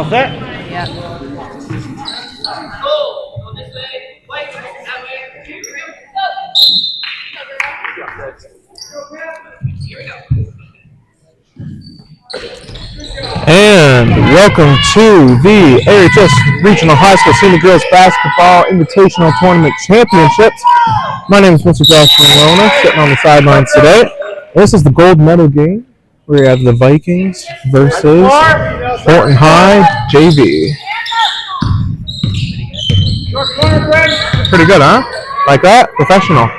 All set? Yeah. And welcome to the ARHS Regional High School Senior Girls Basketball Invitational Tournament Championships. My name is Mr. Josh Malona, sitting on the sidelines today. This is the gold medal game. We have the Vikings versus Horton High JV. Pretty good, huh? Like that? Professional.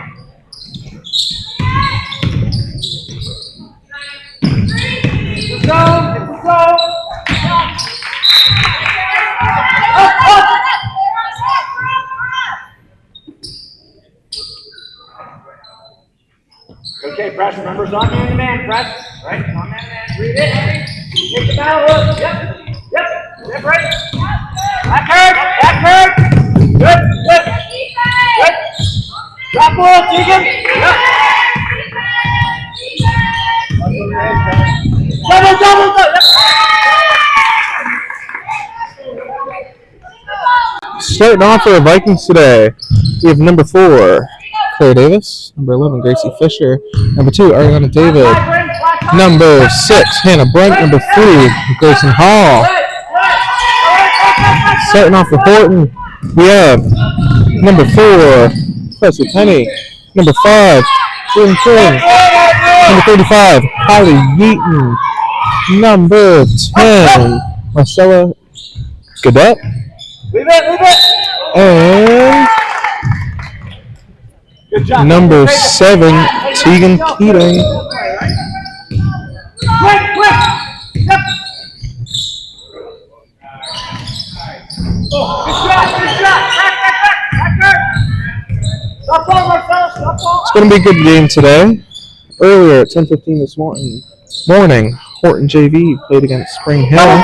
Okay, press. Remember, it's on man-to-man. Press. Right? On man-to-man. Read it. Take the battle look. Yep. Yep, right. Back hurt. Good. Drop ball, Tegan. Yep. Double. Yep. Starting off for the Vikings today, we have number 4, Claire Davis. Number 11, Gracie Fisher. Number 2, Ariana David. Number 6, Hannah Brent. Number 3, Grayson Hall. Starting off for Horton, we have number 4, Presley Penny. Number 5, Jim King. Number 35, Kylie Yeaton. Number 10, Marcella Gadet. Leave it. And Good job. number 7, Tegan Keating. Quick. Yep. Good shot. Back. Stop ball, Marcel. Stop ball. It's going to be a good game today. Earlier at 10:15 this morning, Horton JV played against Spring Hill. Double.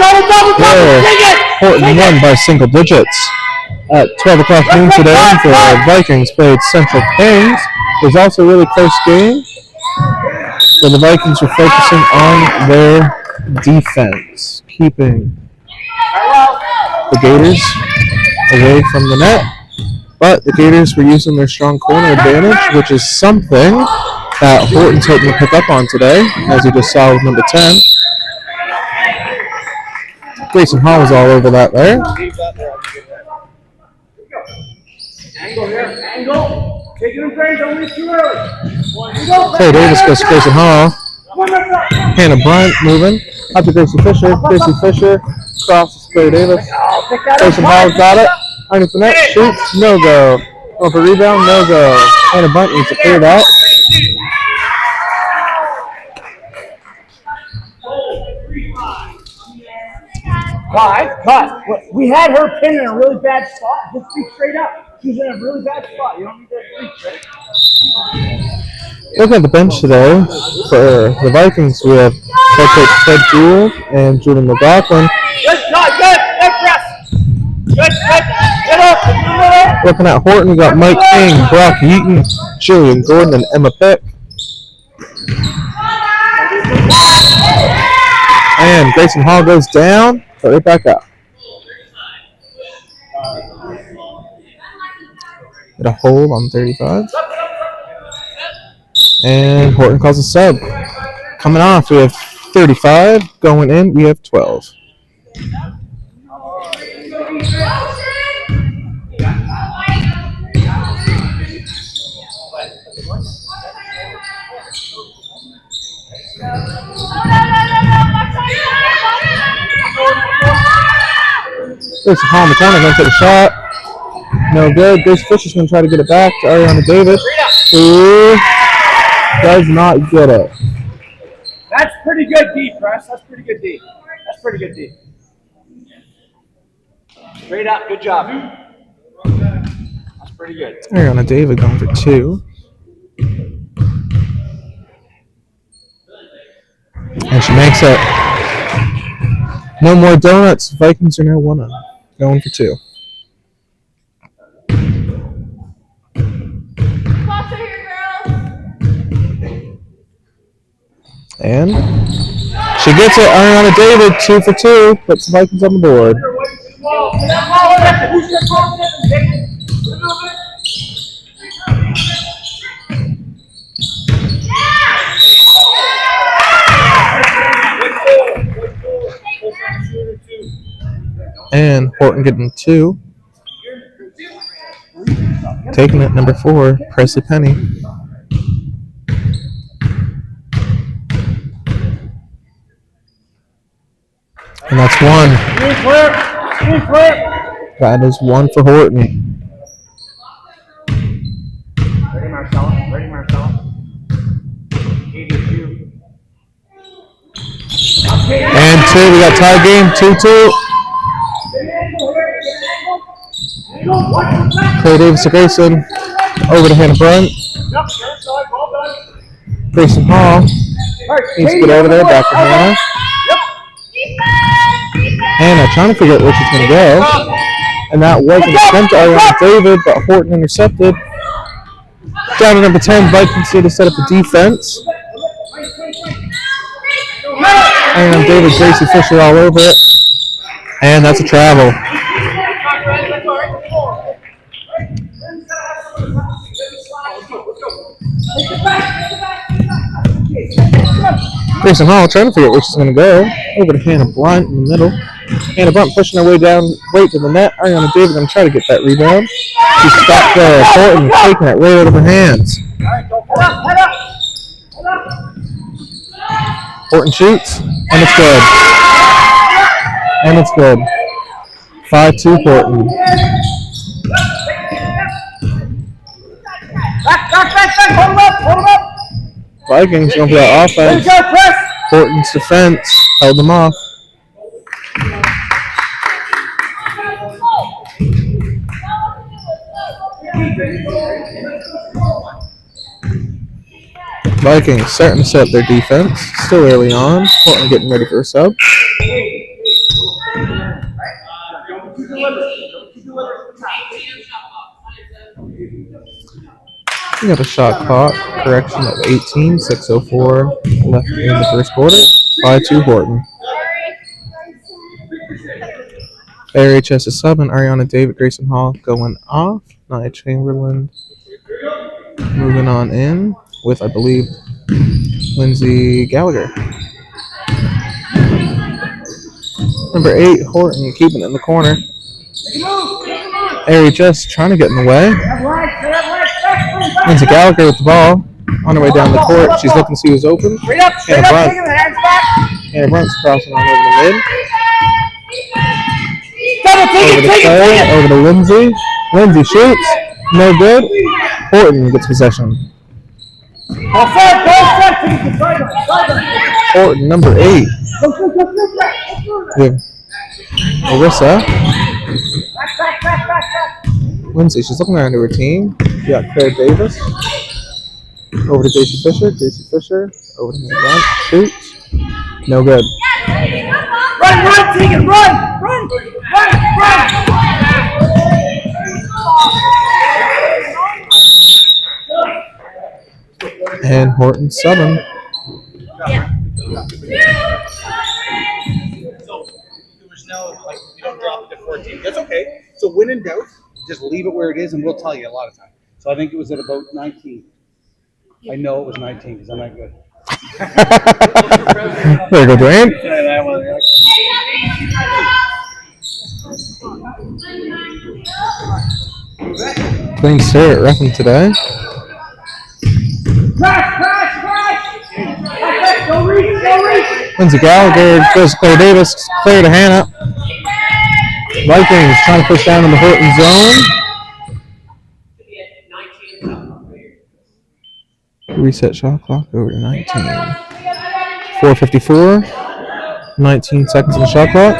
Horton won by single digits. At 12 o'clock noon today, the Vikings played Central Kings. It was also a really close game, where the Vikings were focusing on their defense, keeping the Gators away from the net. But the Gators were using their strong corner advantage, which is something that Horton's hoping to pick up on today, as you just saw with number 10. Grayson Hall was all over that there. Angle. Take it in frame. Don't leave too early. Clay Davis goes to Grayson Hall. Hannah Bryant moving. Up to Gracie Fisher. Gracie Fisher crosses Clay Davis. Grayson Hall got it. Underneath the net. Shoots. No go. Going for rebound. No go. Hannah Bryant needs to clear that. Cut. We had her pinned in a really bad spot. Just be straight up. She was in a really bad spot. You don't need to reach, right? Looking at the bench today for the Vikings, we have head coach Fred Jewell and Julian McLaughlin. Good press. Good. Get up. Looking at Horton, we got Mike King, Brock Yeaton, Julian Gordon, and Emma Pick. And Grayson Hall goes down, but right back up. Get a hold on 35. And Horton calls a sub. Coming off, we have 35. Going in, we have 12. Grayson Hall in the corner, going to take a shot. No good. Grace Fisher's going to try to get it back to Ariana David, who does not get it. That's pretty good D, press. That's pretty good D. Straight up. Good job. That's pretty good. Ariana David going for 2. And she makes it. No more donuts. Vikings are now 1-0. Going for 2. Closer here, girls. And She gets it. Ariana David, 2 for 2. Puts the Vikings on the board. And Horton getting 2. Taking it, number 4, Presley Penny. And that's 1. That is 1 for Horton. Ready, Marcella. Ready, Marcella. And 2. We got tie game, 2-2. Clay Davis to Grayson. Over to Hannah Brunt. Grayson Hall needs to get over there. Back to Hannah. Hannah trying to figure out where she's going to go. And that was an attempt to Ariana David, but Horton intercepted. Down to number 10, Vikings need to set up the defense. And David Gracie Fisher all over it. And that's a travel. Grayson Hall trying to figure out where she's going to go. Over to Hannah Blunt in the middle. Hannah Blunt pushing her way down right to the net. Ariana David going to try to get that rebound. She's stopped there. Horton taking it right out of her hands. Horton shoots, and it's good. And it's good. 5-2 Horton. Hold up. Vikings going for that offense. Horton's defense held them off. Vikings starting to set up their defense. Still early on. Horton getting ready for a sub. We got a shot clock correction of 18, 6:04 left in the first quarter. 5-2 Horton. ARHS is subbing. Ariana David, Grayson Hall going off. Nia Chamberlain moving on in with, I believe, Lindsay Gallagher. Number 8, Horton keeping it in the corner. ARHS trying to get in the way. Lindsay Gallagher with the ball on her way down the court. She's looking to see who's open. Hannah Brunt's crossing on over the mid. Over to Lindsay. Lindsay shoots. No good. Horton gets possession. Horton, number 8. With Marissa. Lindsay, she's looking around to her team. We got Claire Davis. Over to Gracie Fisher. Gracie Fisher. Over to Hannah Brunt. Shoots. No good. Run, Tegan, run! And Horton 7. Yeah. So there was no, like, you don't drop it to 14. That's okay. So when in doubt, just leave it where it is, and we'll tell you a lot of times. So I think it was at about 19. I know it was 19 because I'm not good. There you go, Dwayne. Dwayne Stewart reffing today. Lindsay Gallagher goes to Claire Davis. Claire to Hannah. Vikings trying to push down in the Horton zone. Reset shot clock over to 19. 4:54. 19 seconds on the shot clock.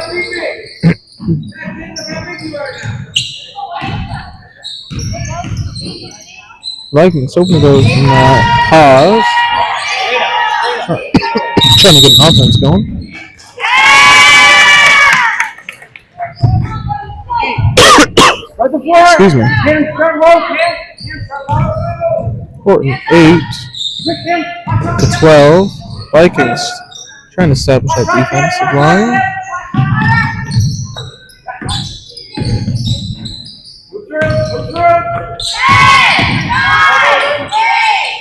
Vikings hoping to go from that pause. Trying to get an offense going. Excuse me. Horton 8 to 12. Vikings Trying to establish that defensive line.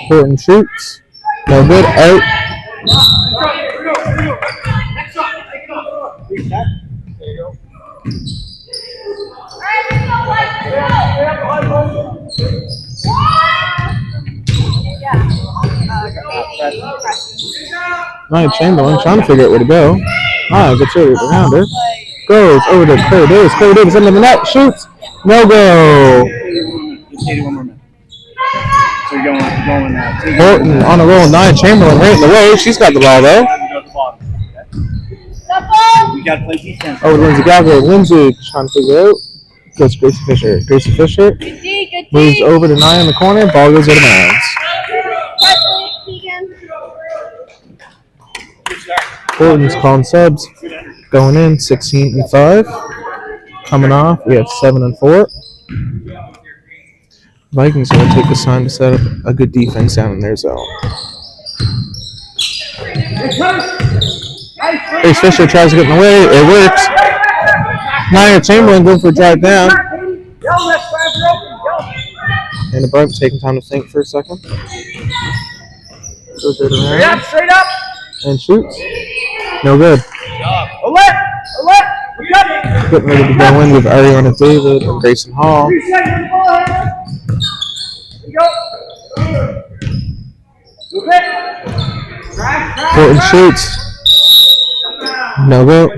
Horton shoots. No good. Out. Nia Chamberlain trying to figure out where to go. Gets rid of the rounder. Goes over to Claire Davis. Claire Davis into the net. Shoots. No go. Just 81 more minutes. So you're going now. Horton on a roll. Nia Chamberlain right in the way. She's got the ball though. We got to play defense. Over to Lindsay Gallagher. Lindsay trying to figure out. Goes Gracie Fisher. Gracie Fisher moves over to Nia in the corner. Ball goes out of bounds. Horton's calling subs. Going in 16-5. Coming off, we have 7-4. Vikings are going to take this time to set up a good defense down in their zone. Grace Fisher tries to get in the way. It works. Nia Chamberlain going for a drive down. And the Brunt taking time to think for a second. Goes right around. Straight up. And shoots. No good. Getting ready to go in with Ariana David and Grayson Hall. Horton shoots. No go.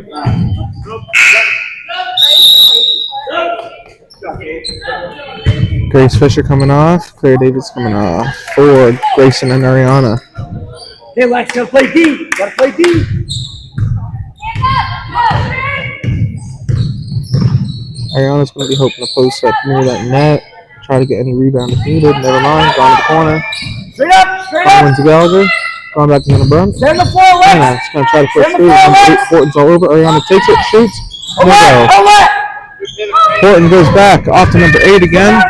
Grace Fisher coming off. Claire Davis coming off. For Grayson and Ariana. Hey, Lex, gotta play D. Gotta play D. Ariana's going to be hoping to post up near that net. Try to get any rebound if needed. Never mind. Gone to the corner. Straight up, straight Going up. to Gallagher. Going back to Hannah Brunt. Send the floor, Lex. Hannah is going to try to push through. Horton's all over. Ariana takes it. Shoots. No go. Horton goes back. Off to number 8 again.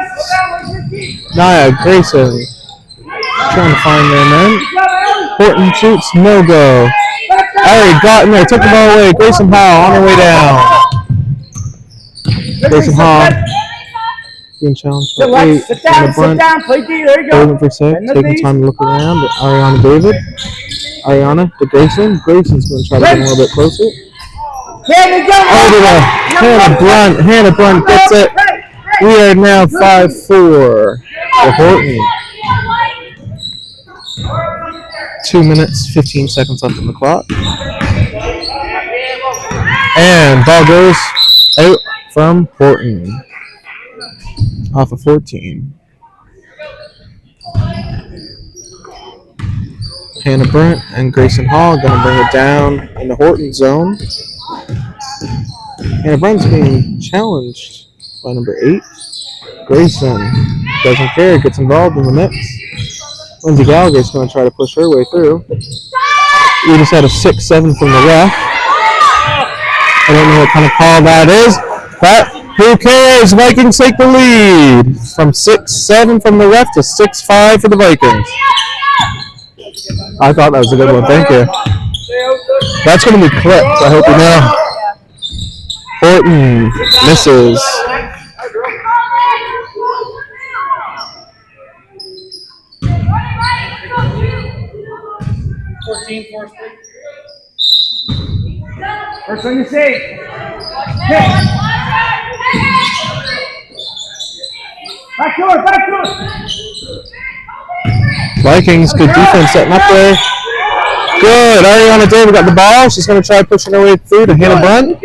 Nia Grayson trying to find their men. Horton shoots. No go. Ari got in there. Took the ball away. Grayson Hall on her way down. Grayson Hall being challenged by 8. Sit down, play D, there you go. Holding for 6, taking time to look around at Ariana David. Ariana to Grayson. Grayson's going to try to get a little bit closer. Over to Hannah Brunt. Hannah Brunt gets it. We are now 5-4 for Horton. 2 minutes, 15 seconds left on the clock. And ball goes out from Horton. Off of 14. Hannah Brunt and Grayson Hall going to bring it down in the Horton zone. Hannah Brunt's being challenged by number 8. Grayson doesn't care, gets involved in the mix. Lindsay Gallagher's going to try to push her way through. We just had a 6-7 from the ref. I don't know what kind of call that is, but who cares? Vikings take the lead from 6-7 from the ref to 6-5 for the Vikings. I thought that was a good one. Thank you. That's going to be clipped. I hope you know. Horton misses. First one you see. Back to it, back to it. Vikings, good defense setting up there. Good. Ariana David got the ball. She's going to try pushing her way through to Hannah Brunt.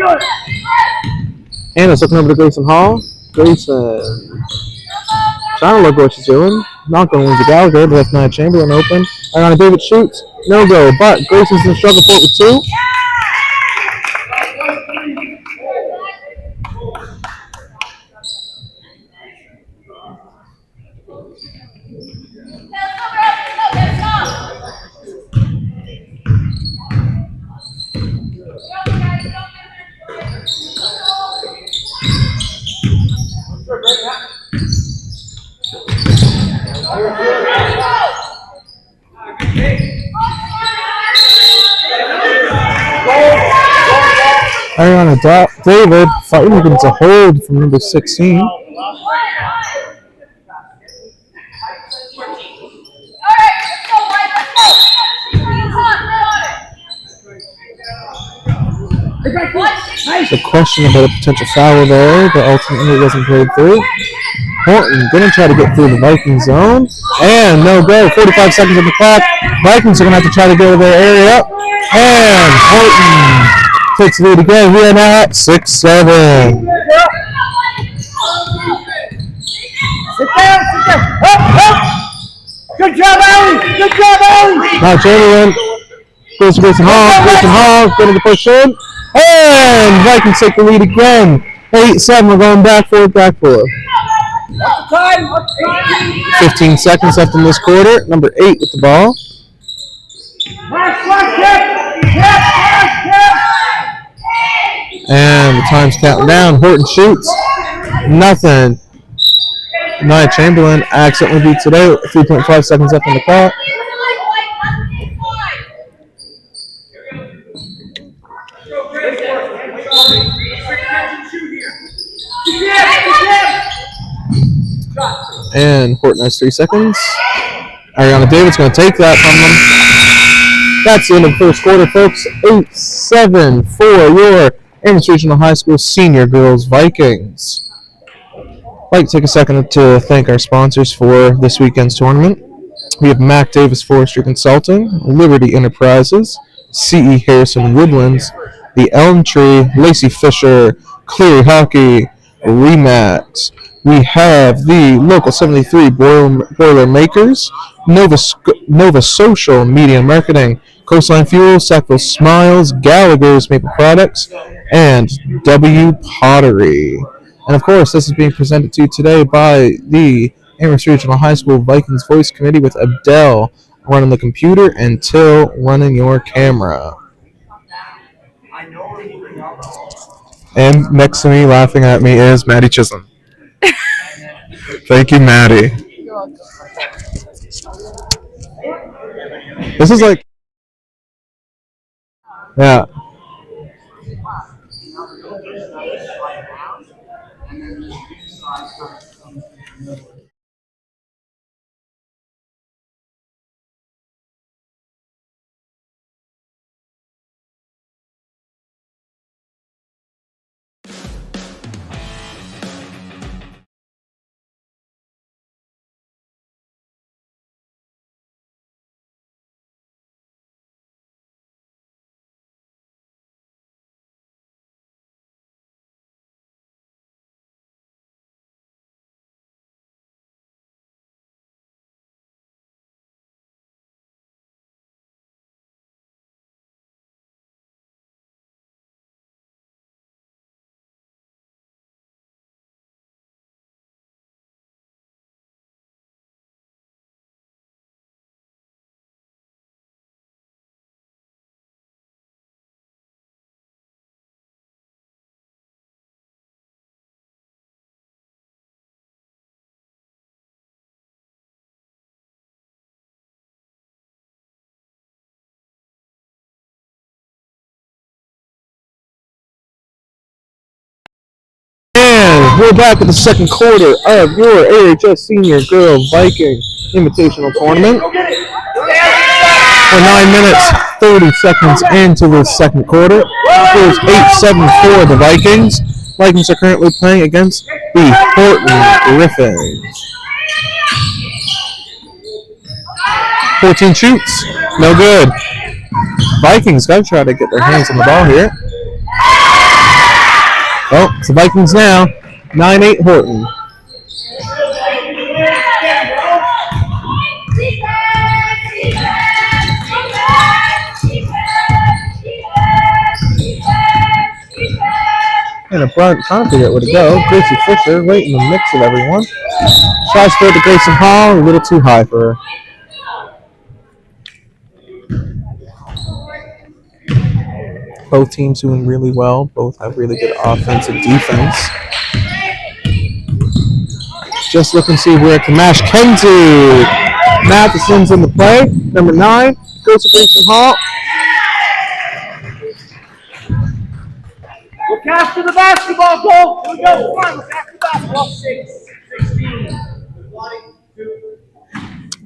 Hannah's looking over to Grayson Hall. Grayson trying to look what she's doing. Not going to Lindsay Gallagher, but that's Nia Chamberlain open. Ariana David shoots. No go, but Grayson's going to struggle for it with 2. Ariana David fighting against a hold from number 16. The question about a potential foul there, but ultimately it wasn't played through. Horton going to try to get through the Viking zone. And no go. 45 seconds on the clock. Vikings are going to have to try to go to their area. And Horton takes the lead again. We are now at 6-7. Sit down, sit down. Up. Good job, Allie. Good job, Allie. Now Chamberlain goes to Grayson Hall. Grayson Hall going to push in. And Vikings take the lead again. 8-7. We're going back forward. 15 seconds left in this quarter. Number 8 with the ball. And the time's counting down. Horton shoots. Nothing. Nia Chamberlain accidentally beats it out. 3.5 seconds left on the clock. And Horton has 3 seconds. Ariana David's going to take that from them. That's the end of the first quarter, folks. 8-7 for your Amherst Regional High School Senior Girls Vikings. I'd like to take a second to thank our sponsors for this weekend's tournament. We have Mac Davis Forestry Consulting, Liberty Enterprises, C.E. Harrison Woodlands, The Elm Tree, Lacey Fisher, Cleary Hockey, Remax. We have the Local 73 Boiler Makers, Nova Social Media Marketing, Coastline Fuel, Sackville Smiles, Gallagher's Maple Products, and W Pottery. And of course, this is being presented to you today by the Amherst Regional High School Vikings Voice Committee with Abdel running the computer and Till running your camera. And next to me, laughing at me, is Maddie Chisholm. Thank you, Maddie. You're welcome. This is like, yeah. We're back with the second quarter of your AHS Senior Girl Viking Invitational Tournament. We're 9 minutes, 30 seconds into the second quarter. It is 8-7 for the Vikings. Vikings are currently playing against the Horton Griffins. 14 shoots, no good. Vikings got to try to get their hands on the ball here. Well, it's the Vikings now. 9-8 Horton. And up front, trying to figure out where to go. Gracie Fisher right in the mix of everyone. Tries to go to Grayson Hall, a little too high for her. Both teams doing really well. Both have really good offensive defense. Just look and see where it can mash. Kenzie Matheson's in the play. Number 9 goes to Grayson Hall. cast to the basketball goal. Here we go. Come on, we'll cast to the basketball. 16.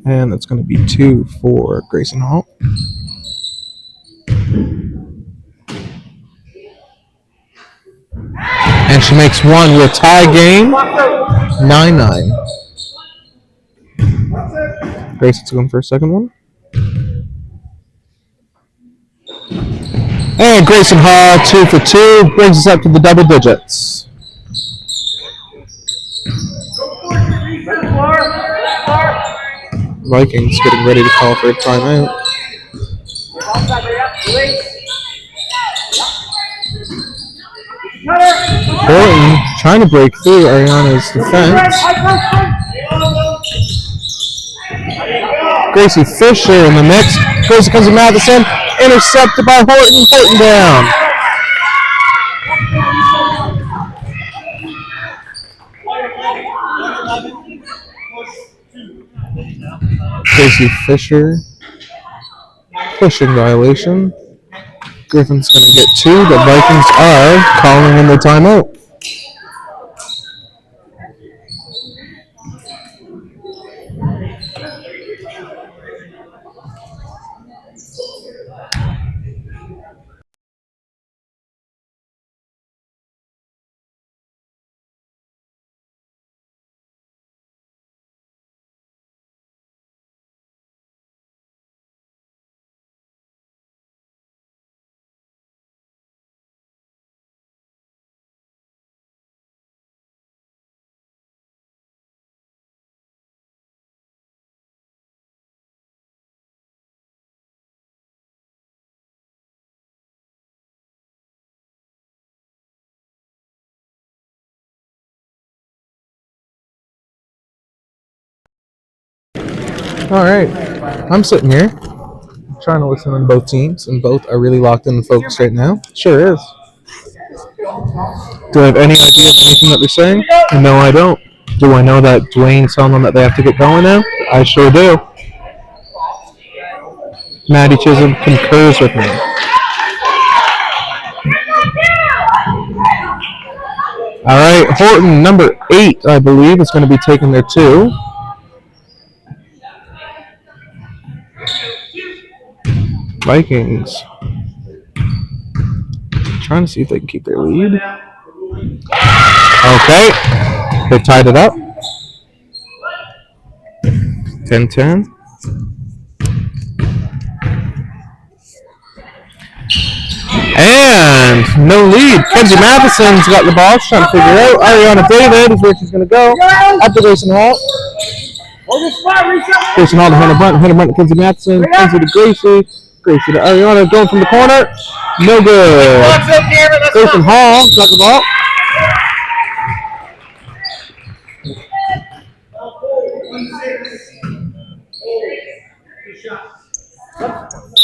And that's going to be 2 for Grayson Hall. And she makes one. We'll tie game 9-9. Grayson's going for a second one. And Grayson Hall, 2 for 2, brings us up to the double digits. Vikings getting ready to call for a timeout. Horton trying to break through Ariana's defense. Gracie Fisher in the mix. Gracie comes to Matheson. Intercepted by Horton. Horton down. Gracie Fisher. Pushing violation. Griffin's going to get 2. The Vikings are calling in the timeout. All right, I'm sitting here trying to listen to both teams, and both are really locked in and focused right now. Sure is. Do I have any idea of anything that they're saying? No, I don't. Do I know that Dwayne's telling them that they have to get going now? I sure do. Maddie Chisholm concurs with me. All right, Horton, number 8, I believe, is going to be taking their 2. Vikings trying to see if they can keep their lead. Okay, they tied it up. 10-10. And no lead. Kenzie Matheson's got the ball. She's trying to figure out. Ariana David is where she's going to go. Up to Grayson Hall. Grayson Hall to Hannah Brunt. Hannah Brunt to Kenzie Matheson. Kenzie to Gracie. Gracie to Ariana. Going from the corner. No good. Grayson Hall got the ball.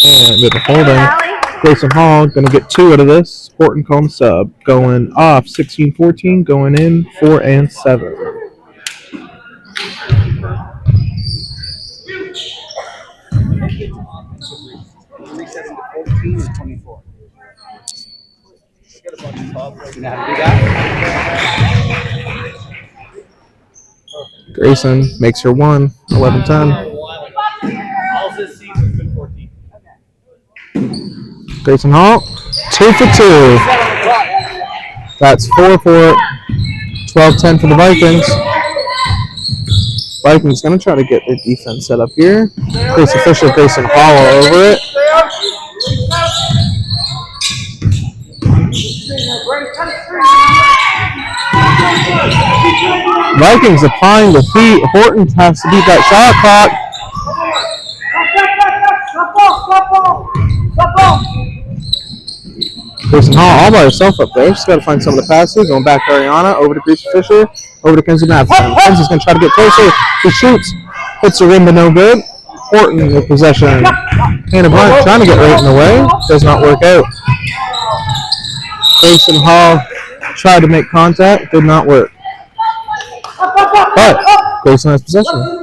And with the holding, Grayson Hall going to get 2 out of this. Horton calling the sub. Going off 16-14. Going in 4 and 7. Resetting to 14 and 24. Get a bunch of top. You know how to do that? Grayson makes her 1. 11-10. All this season's been 14. Grayson Hall, 2 for 2. That's 4 for 12-10 for the Vikings. Vikings going to try to get their defense set up here. Gracie Fisher, Grayson Hall all over it. Vikings applying the heat. Horton has to beat that shot clock. Grayson Hall all by herself up there. She's got to find someone to pass to. Going back to Ariana, over to Gracie Fisher, over to Kenzie Matheson. Kenzie's going to try to get closer. He shoots, hits the rim, but no good. Horton with possession. Hannah Brunt trying to get right in the way. Does not work out. Grayson Hall tried to make contact. Did not work. But Grayson has possession.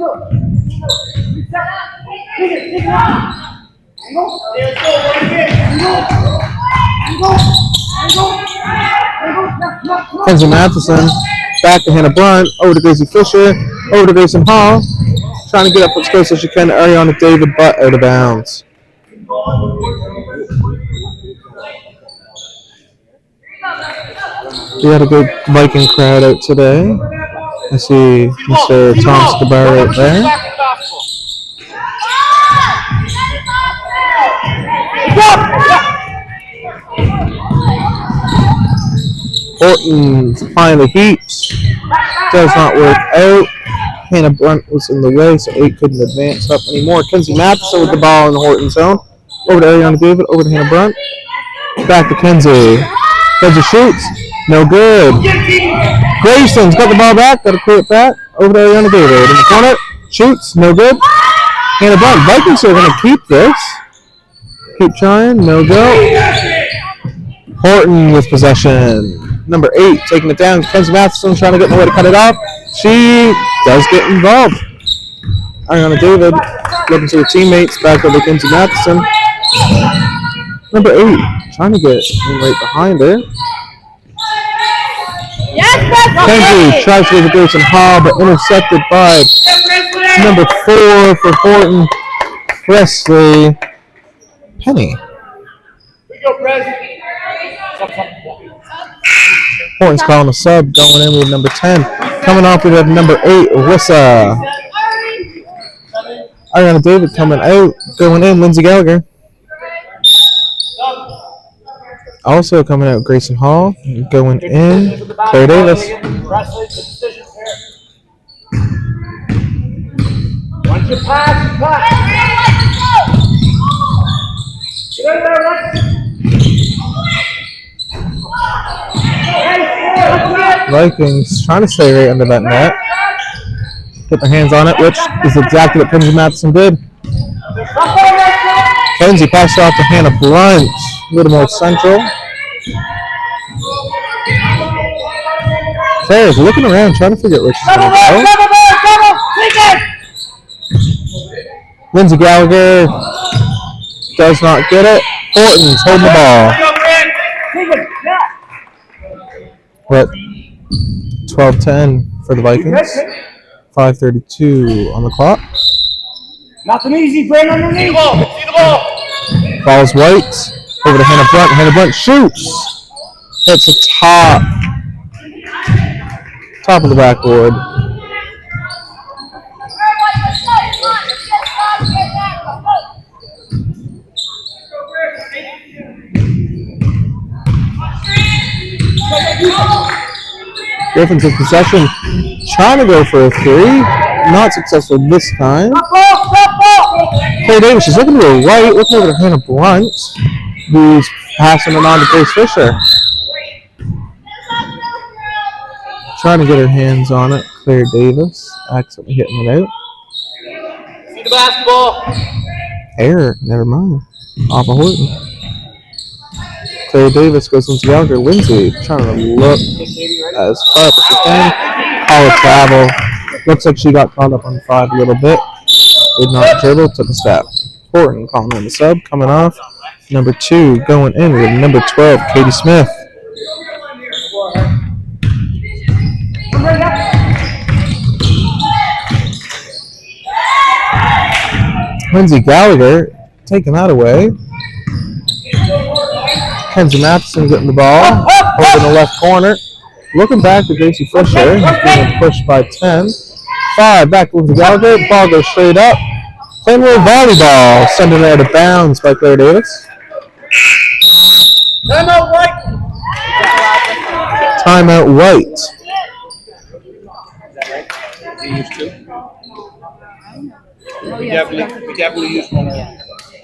Kenzie Matheson, back to Hannah Blunt, over to Gracie Fisher, over to Grayson Hall, trying to get up as close as she can to Ariana David, but out of bounds. We had a good Viking crowd out today. I see Mr. Tom Scabar right there. Horton applying the heat. Does not work out. Hannah Blunt was in the way, so 8 couldn't advance up anymore. Kenzie Matheson with the ball in the Horton zone. Over to Ariana David, over to Hannah Blunt. Back to Kenzie. Kenzie shoots. No good. Grayson's got the ball back. Got to clear it back. Over to Ariana David. In the corner. Shoots. No good. Hannah Blunt. Vikings are going to keep this. Keep trying. No go. Horton with possession. Number 8 taking it down. Kenzie Matheson trying to get in the way to cut it off. She does get involved. Ariana David looking to her teammates. Back over to Kenzie Matheson. Number 8 trying to get in right behind her. Kenzie tries to go to Grayson Hall, but intercepted by number 4 for Horton, Presley Penny. Horton's calling a sub, going in with number 10. Coming off, we have number 8, Arissa. Ariana David coming out, going in, Lindsay Gallagher. Also coming out, Grayson Hall, going in, Claire Davis. Once you pass, Vikings trying to stay right under that net. Get their hands on it, which is exactly what Kenzie Matheson did. Kenzie passed off to Hannah Blunt, a little more central. Claire's looking around, trying to figure out where she's going to go. Lindsay Gallagher does not get it. Horton's holding the ball. What? 12-10 for the Vikings. 5:32 on the clock. Nothing easy, Brandon. Underneath. See the ball. Ball's white. Over to Hannah Blunt. Hannah Blunt shoots. Hits the top of the backboard. Griffins with possession, trying to go for a 3. Not successful this time. Claire Davis is looking to her right, looking over to Hannah Blunt, who's passing it on to Grace Fisher. Trying to get her hands on it. Claire Davis accidentally hitting it out. See the basketball. Error, never mind. Off of Horton. Claire Davis goes into Gallagher. Lindsay trying to look as far up as she can. Call a travel. Looks like she got caught up on 5 a little bit. Did not dribble, took a step. Horton calling in the sub, coming off. Number 2 going in with number 12, Katie Smith. Lindsay Gallagher taking that away. Kenzie Matheson getting the ball. Over in the left corner. Looking back to Gracie Fisher. He's being pushed by 10. 5 back to Lindsay Gallagher. Ball goes straight up. Playing with volleyball. Sending it out of bounds by Claire Davis. Timeout White. Timeout White. We used to. We definitely used one. I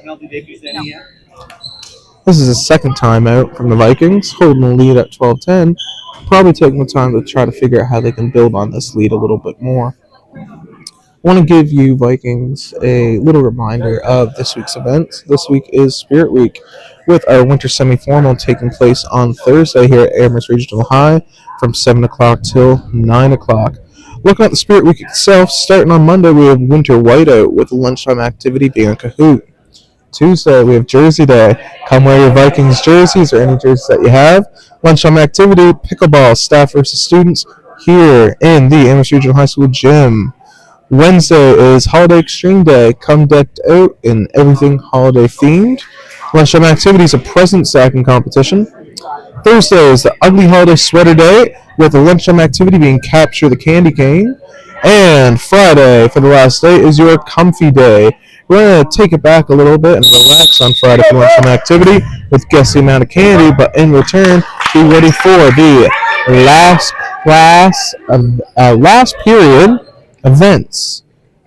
don't think they've used any yet. This is the second timeout from the Vikings, holding the lead at 12-10. Probably taking the time to try to figure out how they can build on this lead a little bit more. I want to give you Vikings a little reminder of this week's events. This week is Spirit Week, with our winter semi-formal taking place on Thursday here at Amherst Regional High from 7 o'clock till 9 o'clock. Looking at the Spirit Week itself, starting on Monday, we have Winter Whiteout with a lunchtime activity being a Kahoot. Tuesday, we have Jersey Day. Come wear your Vikings jerseys or any jerseys that you have. Lunchtime activity, pickleball, staff versus students here in the Amherst Regional High School gym. Wednesday is Holiday Extreme Day. Come decked out in everything holiday themed. Lunchtime activities, a present stacking competition. Thursday is the Ugly Holiday Sweater Day with a lunchtime activity being Capture the Candy Cane. And Friday, for the last day, is your Comfy Day. We're going to take it back a little bit and relax on Friday for lunchtime activity with guess the amount of candy, but in return, be ready for the last period events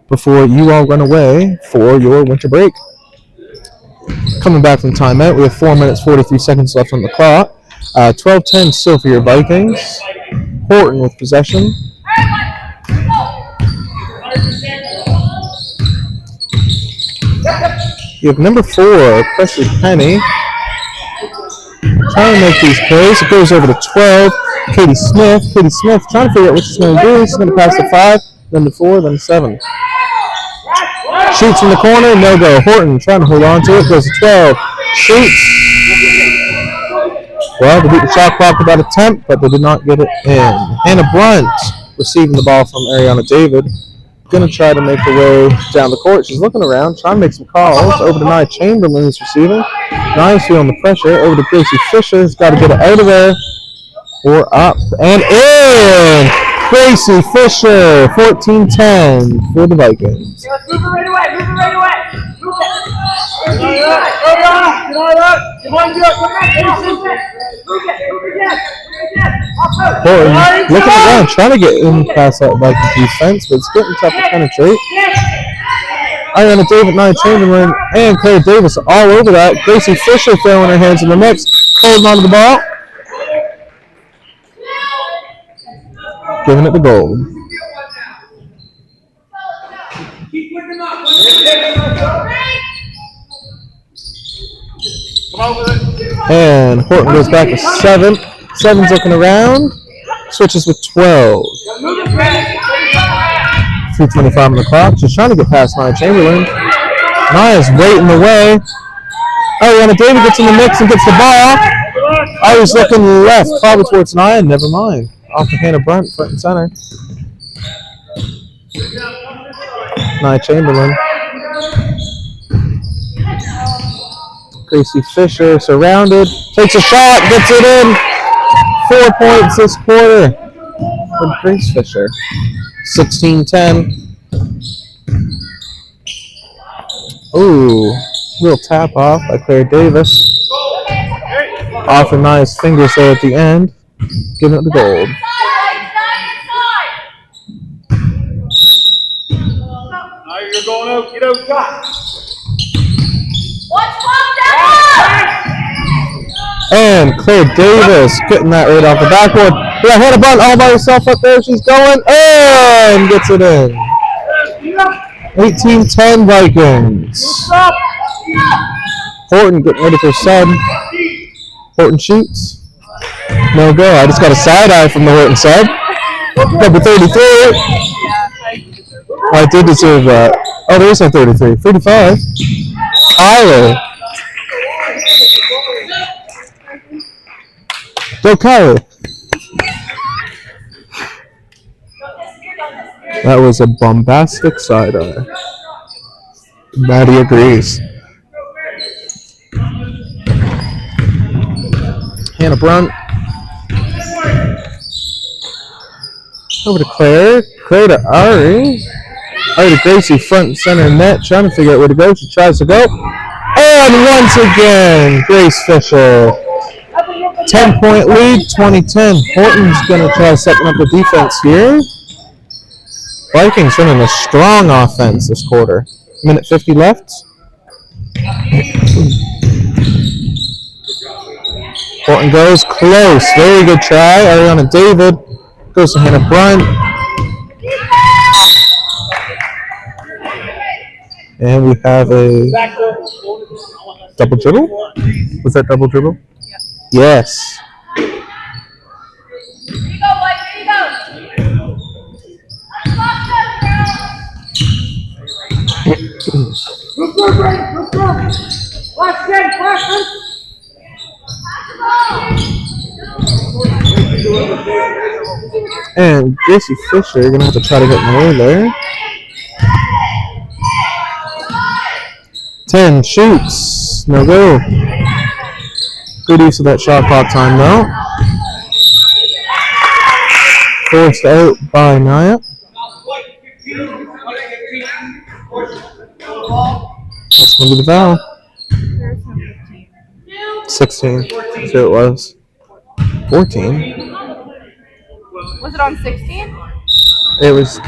before you all run away for your winter break. Coming back from timeout, we have 4 minutes 43 seconds left on the clock. 12-10 still for your Vikings. Horton with possession. You have number 4, Presley Penny. Trying to make these plays. It goes over to 12. Katie Smith. Katie Smith trying to figure out what she's going to do. She's going to pass to 5, then to 4, then to 7. Shoots in the corner, no go. Horton trying to hold on to it, goes to 12. Shoots. Well, they beat the shot clock with that attempt, but they did not get it in. Hannah Brunt receiving the ball from Ariana David. Going to try to make her way down the court. She's looking around, trying to make some calls. Over to Nia Chamberlain, who's receiving. Nia's feeling the pressure. Over to Gracie Fisher, who's got to get it out of there. Or up and in! Gracie Fisher, 14-10 for the Vikings. Let's move it right away. Move it right away. Move it. Horton looking around, trying to get in past that Viking defense, but it's getting tough to penetrate. Ariana David, Nia Chamberlain, and Claire Davis all over that. Gracie Fisher throwing her hands in the mix, holding onto the ball. Giving it the gold. And Horton goes back to 7. 7's looking around. Switches with 12. 3:25 on the clock. She's trying to get past Nia Chamberlain. Nia's right in the way. Ariana David gets in the mix and gets the ball. I was looking left, probably towards Nia. Never mind. Off to Hannah Brunt, front and center. Nia Chamberlain. Gracie Fisher surrounded. Takes a shot, gets it in. 4 points this quarter for Grace Fisher. 16-10. Ooh, little tap off by Claire Davis. Off of Nia's fingers there at the end. Giving it the gold. Now you're going out, get out, shot. And Claire Davis getting that right off the backboard. Yeah, Hannah Brunt all by herself up there. She's going and gets it in. 18-10 Vikings. Horton getting ready for sub. Horton shoots. No go. I just got a side eye from the Horton sub. Number 33. I did deserve that. Oh, there is no 33. 35. Kyler. Go Kyler. That was a bombastic side eye. Maddie agrees. Hannah Brunt. Over to Claire. Claire to Ari. Ari to Gracie, front and center net, trying to figure out where to go. She tries to go. And once again, Grace Fisher. 10-point lead, 20-10. Horton's going to try setting up the defense here. Vikings running a strong offense this quarter. Minute 50 left. Horton goes close. Very good try. Ariana David goes to Hannah Brunt. And we have a double dribble. Was that double dribble? Yes. Here you go, Blake. Here you go. Move through, Brady. Move through. Last 10, pressure. And Gracie Fisher going to have to try to get more there. 10 shoots. No go. Good use of that shot clock time though. Forced out by Naya. That's going to be the foul. 16. So it was. 14. Was it on 16? It was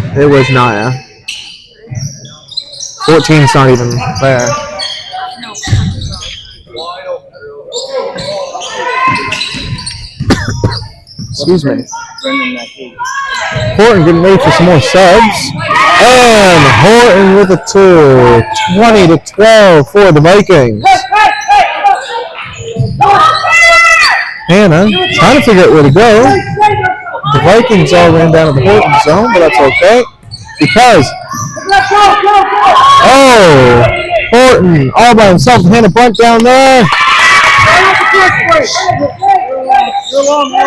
Naya. 14's not even there. Excuse me. Horton getting ready for some more subs. And Horton with a 2. 20-12 for the Vikings. Hannah trying to figure out where to go. The Vikings all ran down to the Horton zone, but that's okay. Because, Horton all by himself. Hannah Bunt down there.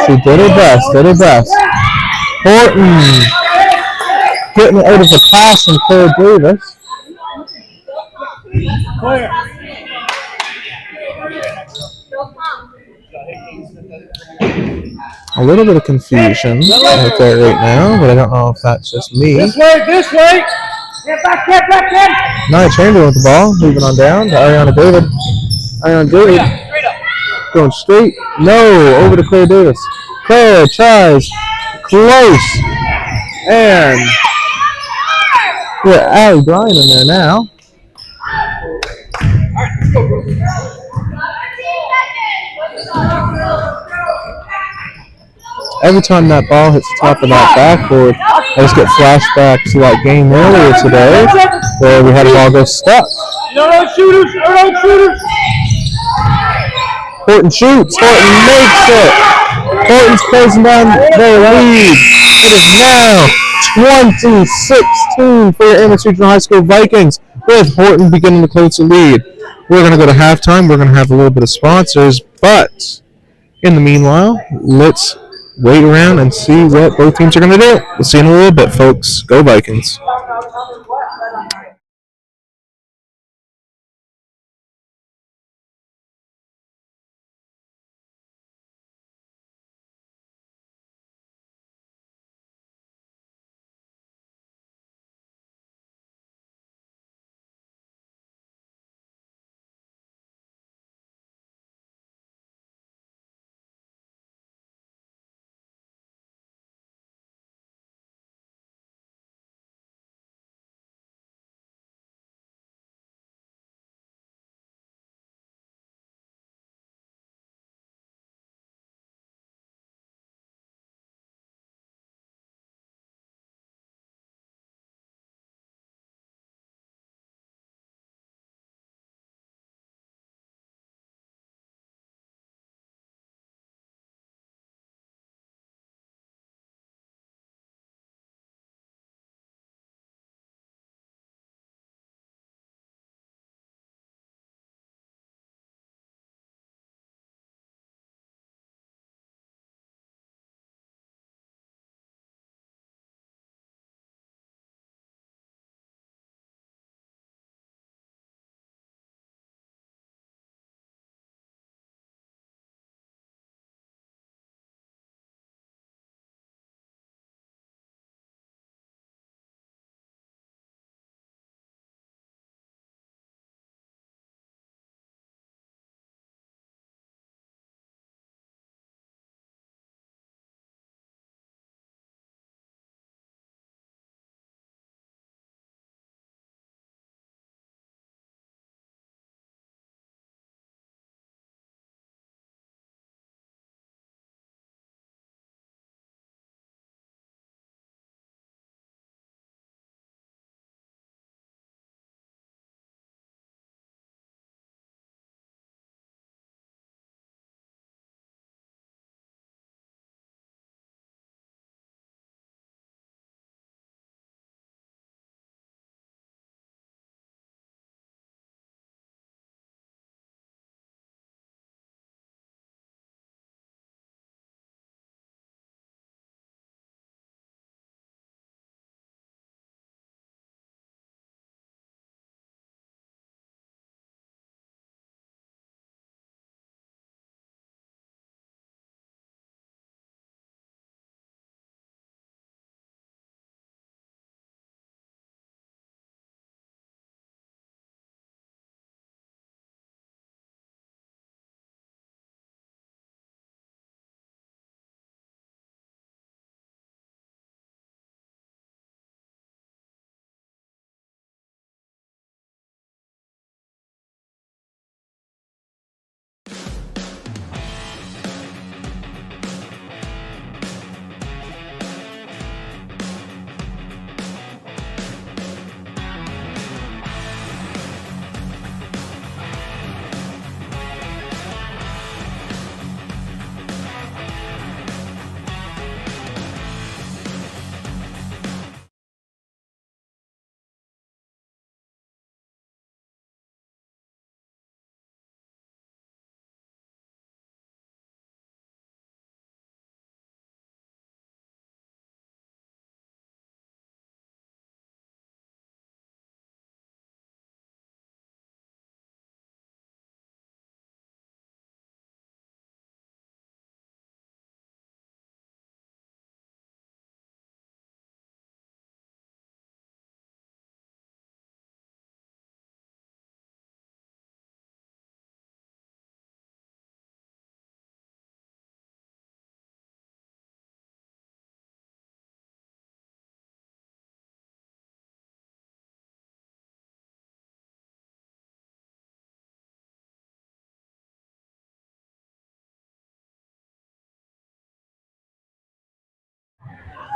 She did her best. Horton getting it out of the pass from Claire Davis. A little bit of confusion out there right now, but I don't know if that's just me. This way! Get back! Nia Chamberlain with the ball, moving on down to Ariana David. Going straight. No, over to Claire Davis. Claire tries. Close. And yeah, Allie Bryan in there now. Every time that ball hits the top of that backboard, I just get flashbacks to that game earlier today where we had a ball go stuck. No shooters! Horton shoots. Horton makes it. Horton's closing down their lead. It is now 20-16 for your Amos Regional High School Vikings, with Horton beginning to close the lead. We're going to go to halftime. We're going to have a little bit of sponsors, but in the meanwhile, let's wait around and see what both teams are going to do. We'll see you in a little bit, folks. Go Vikings.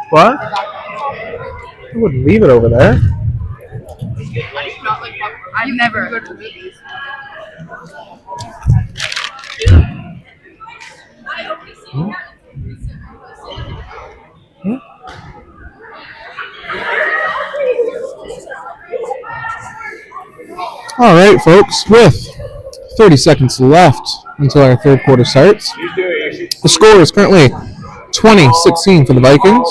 What? I wouldn't leave it over there. I've never go to the movies. All right, folks, with 30 seconds left until our third quarter starts, the score is currently 20-16 for the Vikings,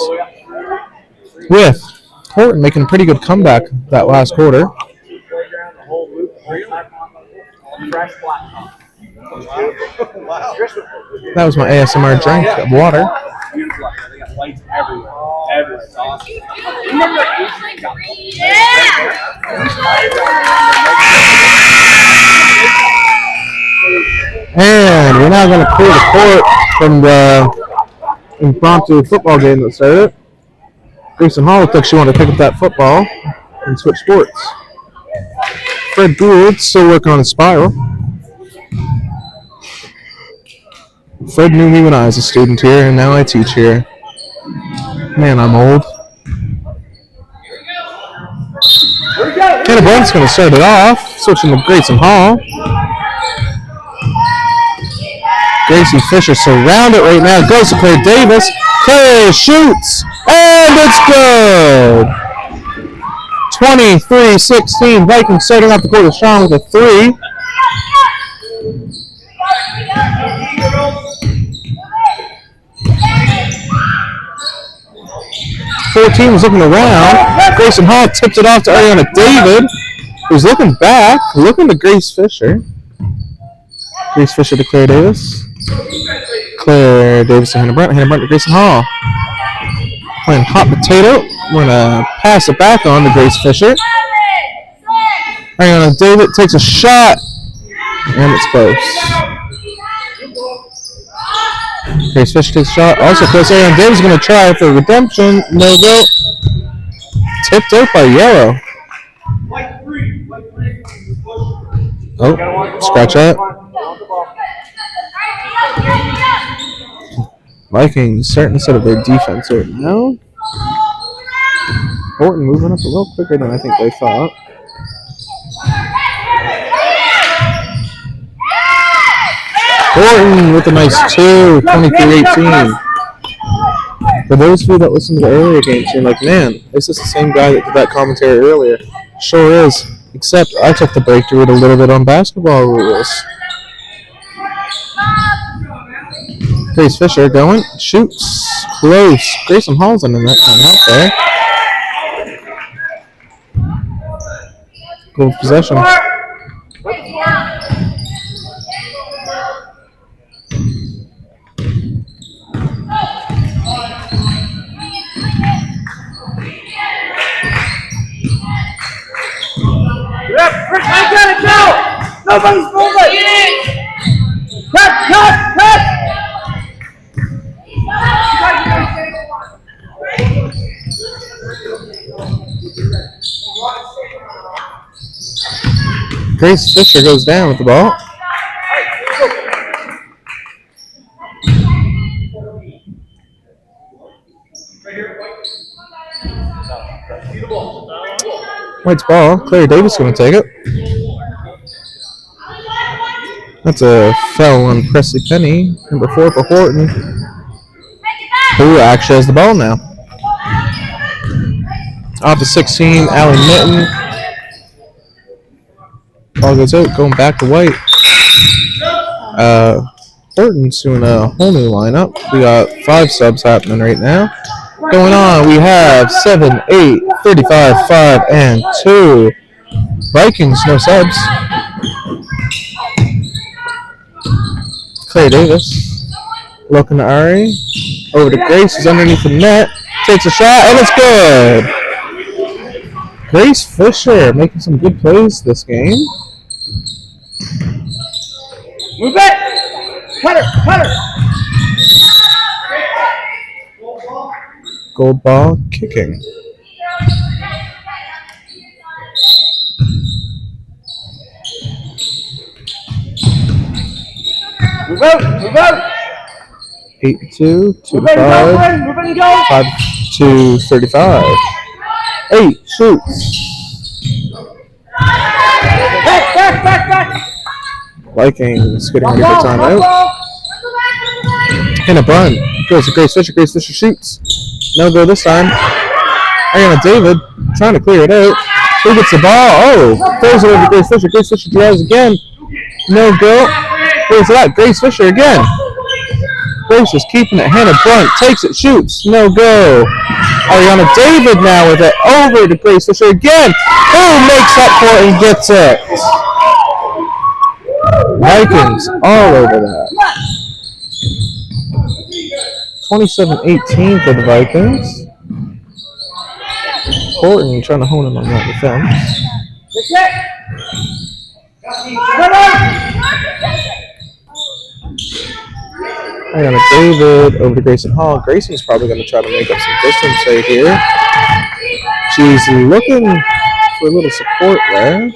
with Horton making a pretty good comeback that last quarter. That was my ASMR drink of water. They got lights everywhere. Everywhere. It's awesome. And we're now going to clear the court from the impromptu football game that started. Grayson Hall looked like she wanted to pick up that football and switch sports. Fred Gould still working on his spiral. Fred knew me when I was a student here, and now I teach here. Man, I'm old. Hannah Brent's going to start it off, switching to Grayson Hall. Gracie Fisher surrounded right now. Goes to Claire Davis. Claire shoots, and it's good. 23-16. Vikings starting off the quarter strong with a 3. Team was looking around. Grayson Hall tipped it off to Ariana David, who's looking back, looking to Grace Fisher. Grace Fisher to Claire Davis. Claire Davis to Hannah Brent. Hannah Brent to Grayson Hall. Playing hot potato. We're going to pass it back on to Grace Fisher. Ariana David takes a shot, and it's close. Grace Fisher takes a shot. Also close. Ariana Davis is going to try for redemption. No go. Tipped out by Yellow. Oh, scratch that. Vikings starting to set up their defense right now. Horton moving up a little quicker than I think they thought. Horton with a nice 2, 23-18. For those of you that listened to the earlier games, you're like, man, is this the same guy that did that commentary earlier? Sure is, except I took the break to read a little bit on basketball rules. Grace Fisher going, shoots, close. Grayson Hall's in that kind of help there. Goal possession. I got it, go! Nobody's moving! Cut! Grace Fisher goes down with the ball. White's ball. Claire Davis going to take it. That's a foul on Presley Penny. Number 4 for Horton. Who actually has the ball now. Off to 16, Allie Mitten. Ball goes out, going back to White. Horton's doing a whole new lineup. We got 5 subs happening right now. Going on, we have 7, 8, 35, 5, and 2. Vikings, no subs. Claire Davis. Looking to Ari. Over to Grace, who's underneath the net. Takes a shot, and it's good. Grace Fisher making some good plays this game. Move it! Cutter! Gold ball kicking. Move out! 8-2, 2-5, Move in, go! 5-2 32-35. 8 shoots. Vikings getting ready for timeout. And a bunt. Goes to Grace Fisher. Grace Fisher shoots. No go this time. Ariana David trying to clear it out. Who gets the ball? Oh, throws it over to Grace Fisher. Grace Fisher drives again. No go. Where's that? Grace Fisher again. Grace is keeping it. Hannah Brunt takes it, shoots. No go. Ariana David now with it over to Grace Fisher again. Who makes up for it and gets it? Vikings all over that. 27-18 for the Vikings. Horton trying to hone in on that defense. Ariana David over to Grayson Hall. Grayson's probably going to try to make up some distance right here. She's looking for a little support there.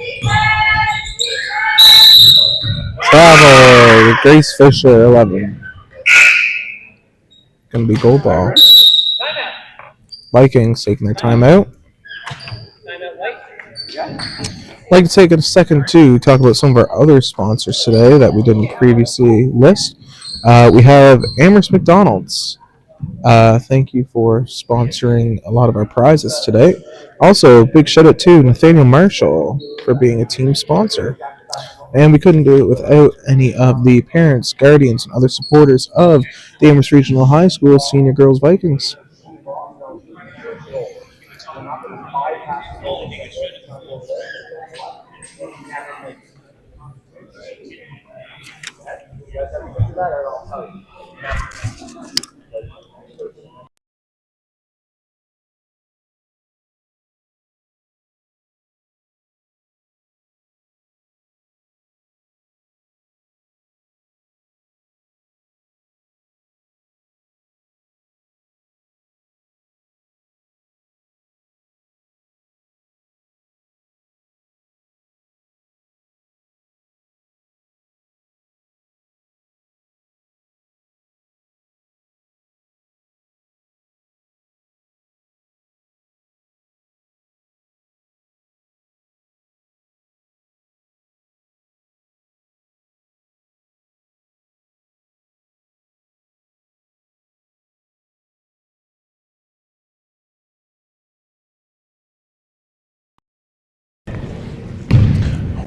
Travel. Grace Fisher, 11. Going to be goal ball. Vikings taking their timeout. I'd like to take a second to talk about some of our other sponsors today that we didn't previously list. We have Amherst McDonald's. Thank you for sponsoring a lot of our prizes today. Also, big shout out to Nathaniel Marshall for being a team sponsor. And we couldn't do it without any of the parents, guardians, and other supporters of the Amherst Regional High School Senior Girls Vikings.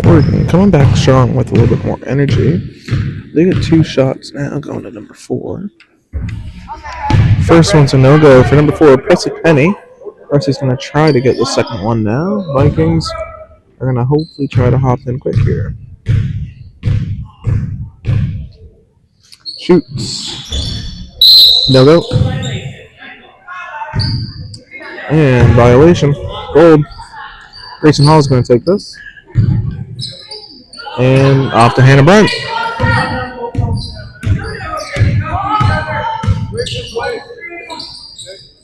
Oregon coming back strong with a little bit more energy. They get 2 shots now going to number 4. First one's a no-go for number 4, Presley Penny. Presley's going to try to get the second one now. Vikings are going to hopefully try to hop in quick here. Shoots. No-go. And violation. Gold. Grayson Hall is going to take this. And off to Hannah Brunt.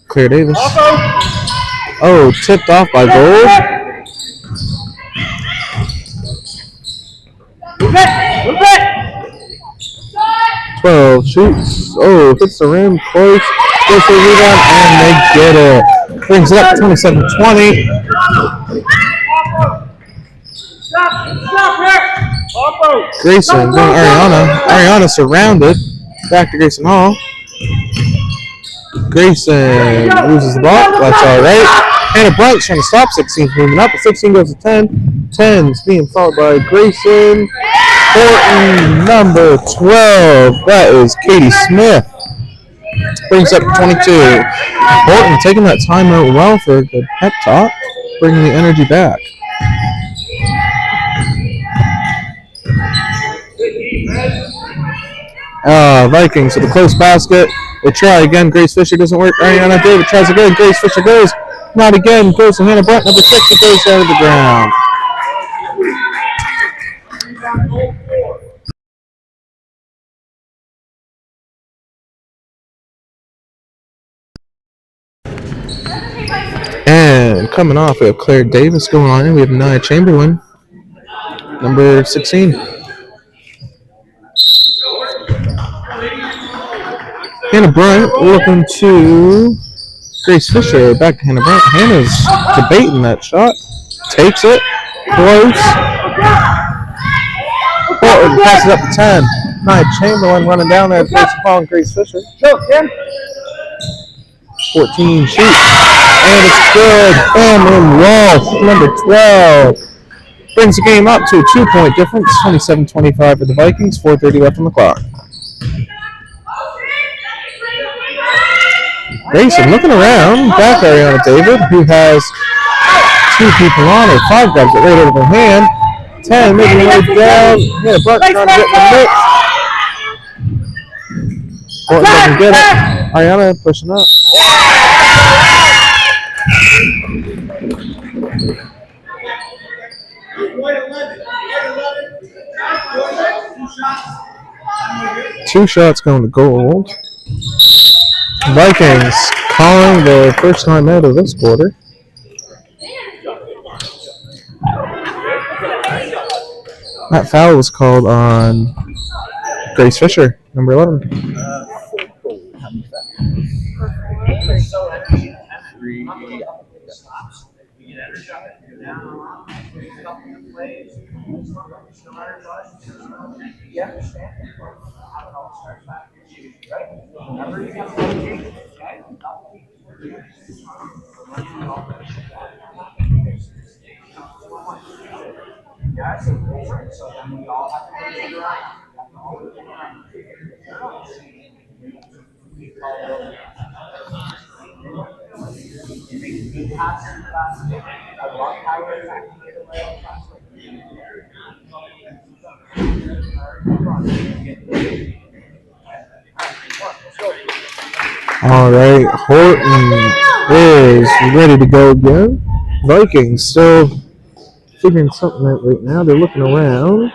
Claire Davis. Oh, tipped off by Gold. 12 shoots. Oh, hits the rim. Close. Goes for the rebound, and they get it. Brings it up 27-20. Grayson going Ariana. Ariana surrounded. Back to Grayson Hall. Grayson loses the ball. That's all right. Hannah Bright's trying to stop 16's moving up. But 16 goes to 10. 10's being followed by Grayson. Horton, number 12. That is Katie Smith. Brings up 22. Horton taking that timeout well for a good pep talk. Bringing the energy back. Vikings with a close basket. They try again. Grace Fisher doesn't work. Ariana David tries again. Grace Fisher goes. Not again. Goes to Hannah Brent. Number 6. It goes out of the ground. And coming off, we have Claire Davis going on. We have Nia Chamberlain. Number 16. Hannah Bryant looking to Grace Fisher back to Hannah Brandt. Hannah's debating that shot. Takes it. Close. Horton passes up to 10. Nia Chamberlain running down there to face the ball and Grace Fisher. 14 shoots. And it's good. Cameron Walsh, number 12. Brings the game up to a 2-point difference. 27-25 for the Vikings. 4:30 left on the clock. Grayson looking around. Back Ariana David, who has 2 people on her. 5 grabs it right out of her hand. 10 making her way down. Hannah Brandt trying to get in the mix. Horton doesn't get it. Ariana pushing up. Two shots going to gold. Vikings calling the first time out of this quarter. That foul was called on Grace Fisher, number 11. All right, Horton is ready to go again. Vikings still figuring something out right now. They're looking around.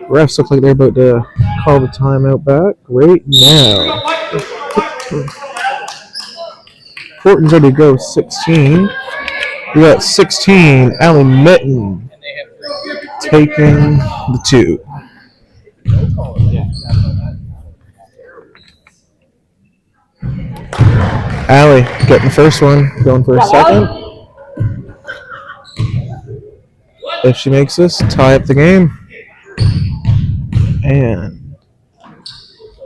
Refs look like they're about to call the timeout back right now. Horton's ready to go 16. We got 16, Allie Mitten taking the 2. Allie getting the first one, going for a second. If she makes this, tie up the game. And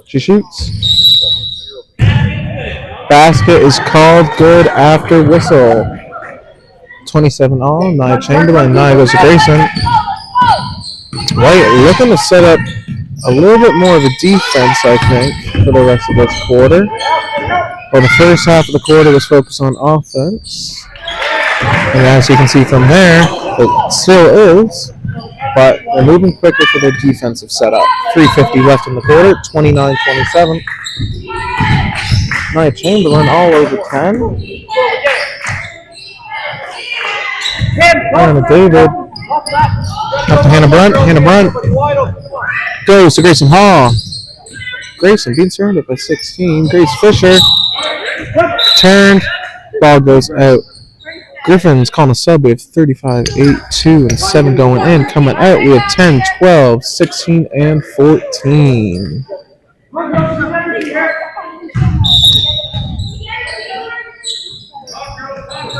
she shoots. Basket is called good after whistle. 27 all. Nia Chamberlain. Nia goes to Grayson. White looking to set up a little bit more of a defense, I think, for the rest of this quarter. Well, the first half of the quarter was focused on offense. And as you can see from there, it still is. But they're moving quicker for their defensive setup. 3:50 left in the quarter, 29-27. Nia Chamberlain all over 10. Hannah David. Up to Hannah Brandt. Hannah Brandt goes to Grayson Hall. Grayson being surrounded by 16. Grace Fisher. Turned. Ball goes out. Griffin's calling a sub. We have 35, 8, 2, and 7 going in. Coming out, we have 10, 12, 16, and 14.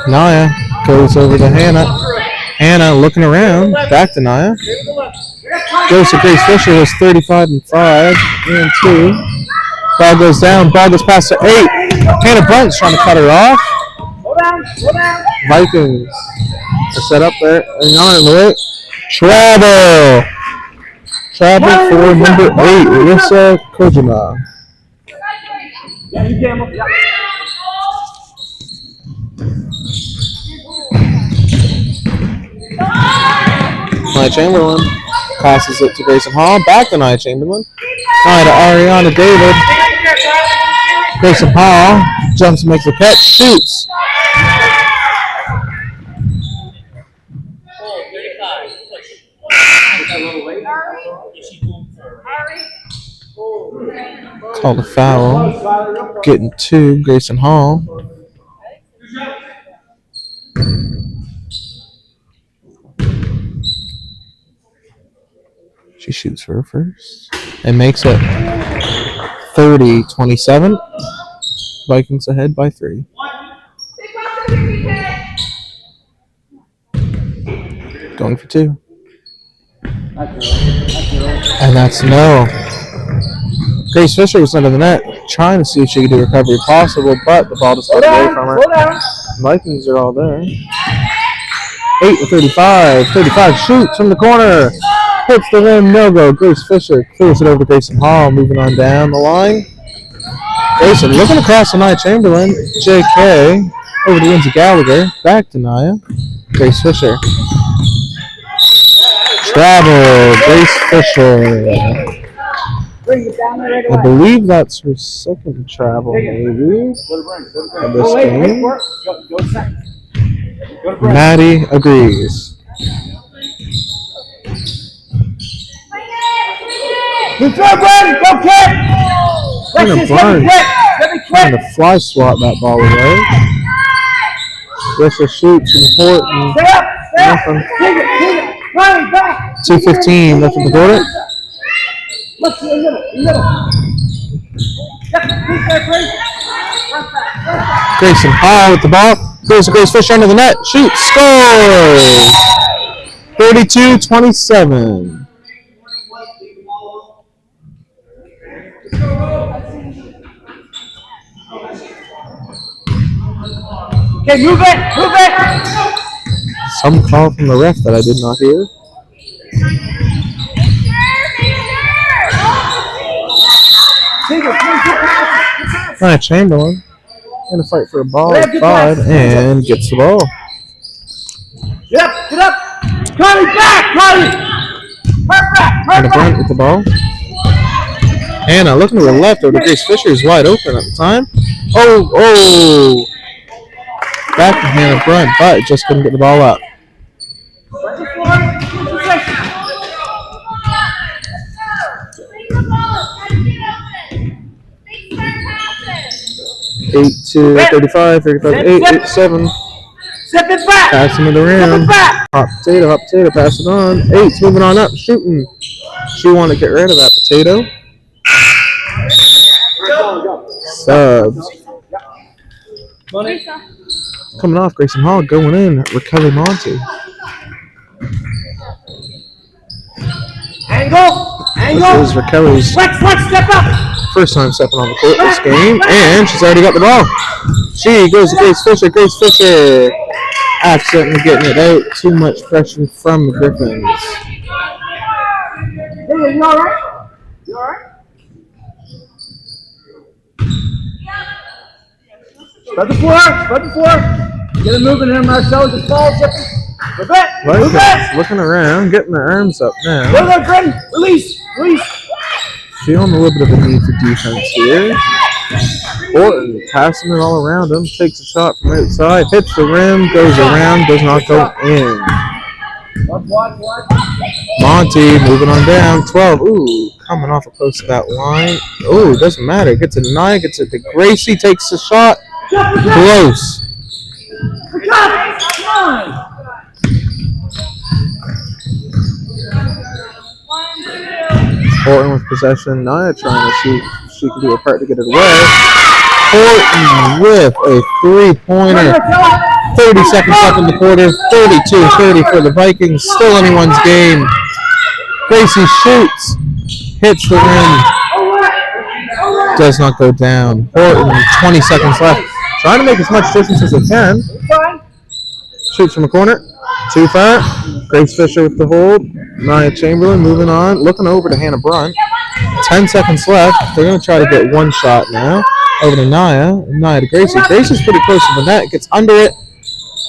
Nia goes over to Hannah. Hannah looking around. Back to Nia. Goes to Grace Fisher. Was 35 and 5 and 2. Ball goes down. Ball goes past to 8. Hannah Brandt's trying to cut her off. Vikings are set up there. And on in the way. Travel. Travel for number 8, Alyssa Kojima. Nia Chamberlain passes it to Grayson Hall. Back to Nia Chamberlain. Nia to Ariana David. Grayson Hall jumps and makes a catch. Shoots. Called a foul. Getting 2, Grayson Hall. She shoots for her first and makes it 30-27. Vikings ahead by 3. Going for 2. And that's no. Grace Fisher was under the net, trying to see if she could do recovery possible, but the ball just got away from her. Vikings are all there. 8-35. 35 shoots from the corner. Hits the rim, no go. Grace Fisher clears it over to Grayson Hall, moving on down the line. Grayson looking across to Nia Chamberlain. JK over to Lindsay Gallagher. Back to Nia. Grace Fisher. Travel. Grace Fisher. I believe that's her second travel, maybe, of this game. Maddie agrees. Go kick! Hannah Bryant trying to fly swat that ball away. Fisher shoots and Horton. Nothing. 2:15 left in the quarter. Grayson Hall with the ball. Goes to Grace Fisher under the net. Shoots. Scores! 32-27. Okay, move it! Some call from the ref that I did not hear. Nia Chamberlain going to fight for a ball at 5 and gets the ball. Get up! Connie, back! Connie! Hannah Bryant with the ball. Hannah looking to her left over to Grace Fisher, who's wide open at the time. Oh! Back to Hannah Bryant, but just couldn't get the ball up. 8-35, 35-8, 8-7. Step it back! Passing to the rim. Hot potato, pass it on. 8's moving on up, shooting. She wanted to get rid of that potato. Subs. Coming off, Grayson Hall going in. Raquel Monty. Angle! This is Raquel's Flex, step up! first time stepping on the court this game, and she's already got the ball. She goes to Grace Fisher. Grace Fisher accidentally getting it out. Too much pressure from the Griffins. Hey, you alright? You alright? Spread the floor! Get it moving here, Marcel. Just fall, Move it! Looking around, getting their arms up now. Go there, Grim! Release! Feeling a little bit of a need for defense here. Horton passing it all around him. Takes a shot from outside. Hits the rim. Goes around. Does not go in. Monty moving on down. 12. Ooh, coming off close to that line. Ooh, doesn't matter. Gets it to Nia. Gets it to Gracie. Takes the shot. Close. Horton with possession. Nia trying to see if she can do her part to get it away. Horton with a three-pointer. 30 seconds left in the quarter. 32-30 for the Vikings. Still anyone's game. Gracie shoots. Hits the rim. Does not go down. Horton, 20 seconds left. Trying to make as much distance as they can. Shoots from the corner. Too far. Grace Fisher with the hold. Nia Chamberlain moving on. Looking over to Hannah Bryant. 10 seconds left. They're going to try to get one shot now. Over to Nia. Nia to Gracie. Gracie's pretty close to the net. Gets under it.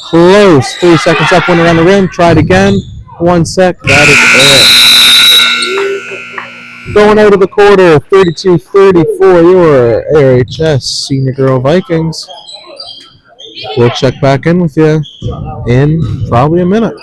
Close. 3 seconds up. Went around the rim. Tried again. 1 sec. That is it. Going out of the quarter. 32-30 for your ARHS Senior Girl Vikings. We'll check back in with you in probably a minute.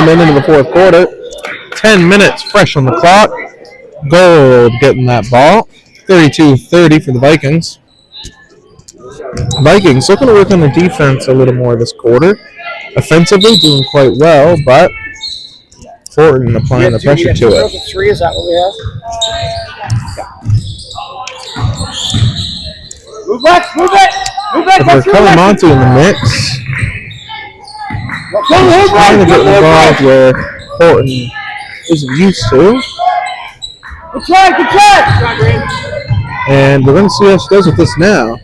minute into the fourth quarter. 10 minutes fresh on the clock. Gold getting that ball. 32-30 for the Vikings. Vikings looking to work on the defense a little more this quarter. Offensively doing quite well, but Horton applying the pressure to it. Three, is that what we have? Move back, move it! Move back, With Monty in the mix. Trying to get involved where Horton isn't used to. Good try, good try! And we're going to see how she does with this now.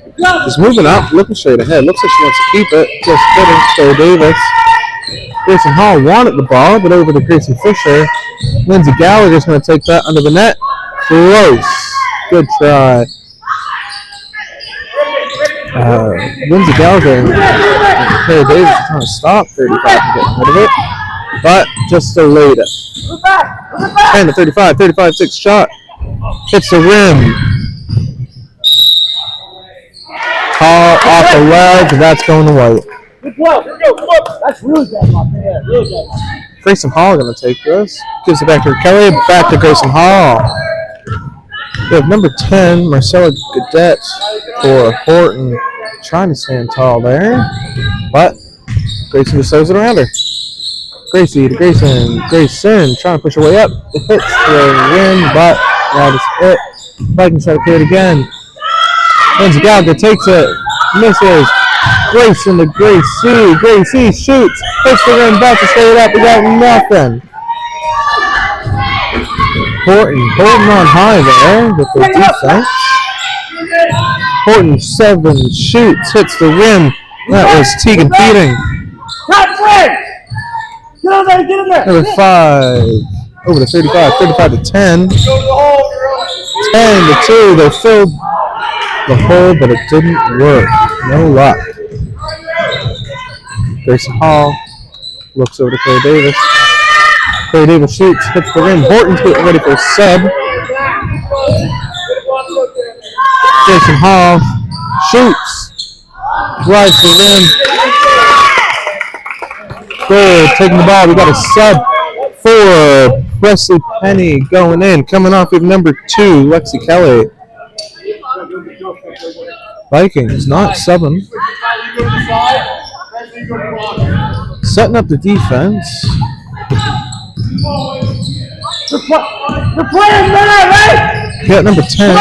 She's moving up, looking straight ahead. Looks like she wants to keep it. Just kidding. Claire Davis. Grayson Hall wanted the ball, but over to Grayson Fisher. Lindsay Gallagher's going to take that under the net. Close. Good try. Lindsay Gallagher and Claire Davis are trying to stop 35 from getting rid of it, but just delayed it. 10 to 35, 35-6 shot. Hits the rim. Call off the ledge, and that's going to white. Good blow, here we go, come on. That's really bad, Mark. Yeah, really bad. Grayson Hall going to take this. Gives it back to Kelly, back to Grayson Hall. We have number 10, Marcella Gadet for Horton. Trying to stand tall there, but Grayson just throws it around her. Gracie to Grayson. Grayson trying to push her way up. It hits the rim, but that is it. Vikings try to clear it again. Lindsay Gallagher takes it. Misses. Grayson to Gracie. Gracie shoots. Hits the rim, about to stay it up. We got nothing. Horton holding on high there with the defense. Horton 7 shoots, hits the rim. That was Tegan Feeding. Number 5 over to 35, 35 to 10. 10 to 2. They filled the hole, but it didn't work. No luck. Grayson Hall looks over to Claire Davis. Claire Davis shoots, hits the rim. Horton's getting ready for a sub. Grayson Hall shoots, drives the rim. Good, taking the ball. We got a sub for Presley Penny going in. Coming off with number 2, Lexi Kelly. Vikings not subbing. Setting up the defense. They're playing now, right? Got number 10.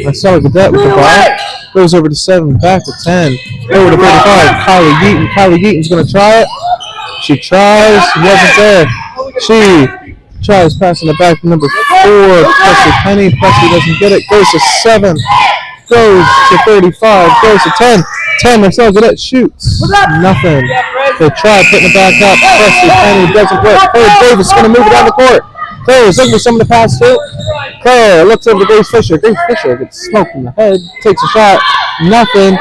Marcella Gadet with the ball. Goes over to 7, back to 10. Over to 35. Kylie Yeaton. Kylie Yeaton's going to try it. She tries. Wasn't there. She tries passing it back to number 4. Presley Penny. Presley doesn't get it. Goes to 7. Goes to 35. Goes to 10. 10. Marcella Gadet shoots. Nothing. They try putting it back up. Presley Penny doesn't work. Claire Davis is going to move it down the court. Claire's looking for someone to pass to. Claire looks over to Grace Fisher. Grace Fisher gets smoked in the head. Takes a shot. Nothing.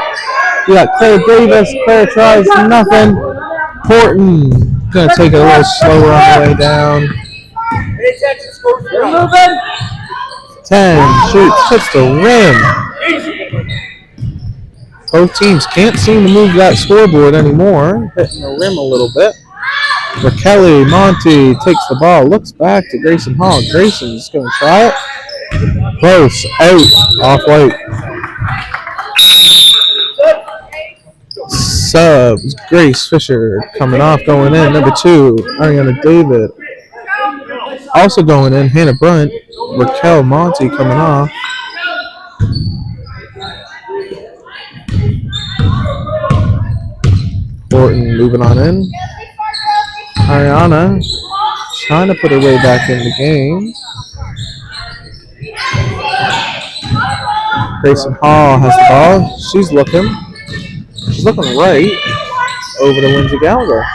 You got Claire Davis. Claire tries. Nothing. Horton going to take it a little slower on the way down. 10 shoots. Hits the rim. Both teams can't seem to move that scoreboard anymore. Hitting the rim a little bit. For Kelly, Monty takes the ball, looks back to Grayson Hall. Grayson's going to try it. Close, out, off white. Subs, Grace Fisher coming off, going in. Number 2, Ariana David. Also going in, Hannah Brunt. Raquel Monty coming off. Horton moving on in. Ariana trying to put her way back in the game. Grayson Hall has the ball. She's looking right over to Lindsay Gallagher.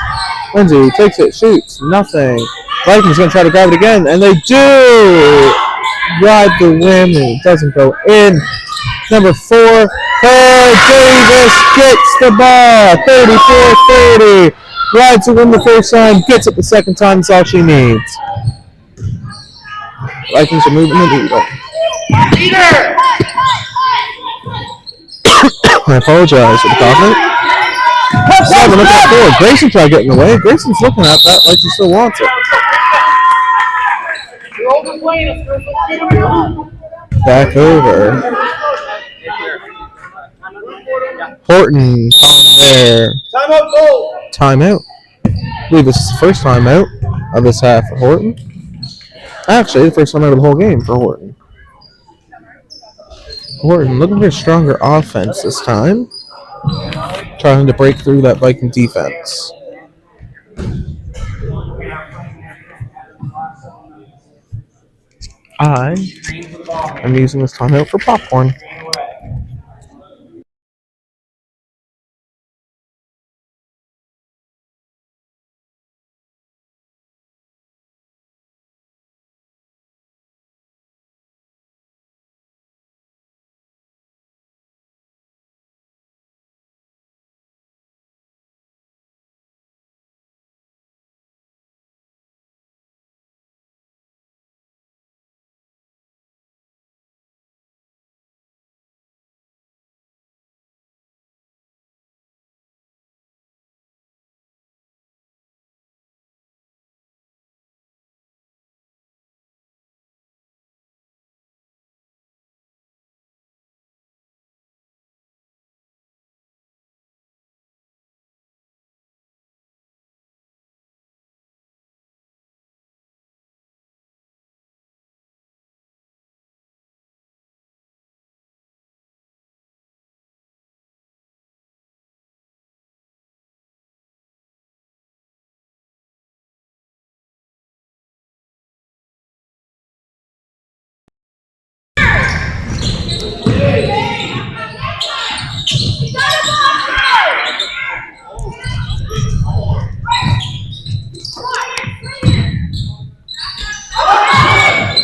Lindsay takes it, shoots, nothing. Vikings going to try to grab it again, and they do! Ride the rim, and it doesn't go in. Number 4, Claire Davis gets the ball. 34-30. Rides to win the first time, gets it the second time. That's all she needs. Vikings are moving the needle. I apologize for the comment. 7 up at 4. Grayson tried getting away. Grayson's looking at that like he still wants it. Back over. Horton calling there. Timeout, goal. Timeout. I believe this is the first timeout of this half for Horton. Actually, the first time out of the whole game for Horton. Horton looking for a stronger offense this time. Trying to break through that Viking defense. I am using this timeout for popcorn.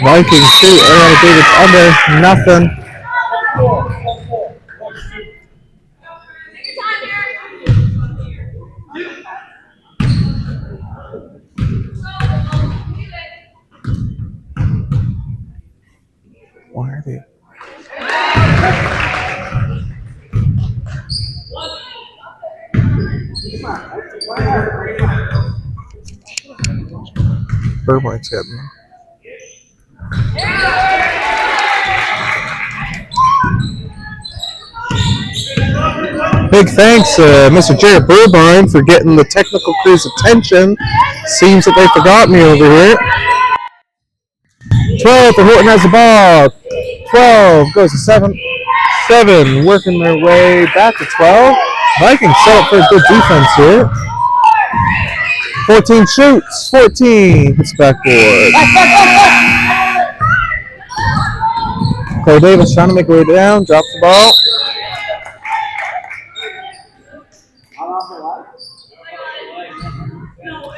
Vikings shoot. Ariana Davis under. Nothing. Why are they? Burbank's getting them. Big thanks, Mr. Jared Burbine, for getting the technical crew's attention. Seems that they forgot me over here. 12 for Horton has the ball. 12 goes to 7. 7 working their way back to 12. Vikings set up for a good defense here. 14 shoots. 14 hits backboard. Cole Davis trying to make her way down. Drops the ball.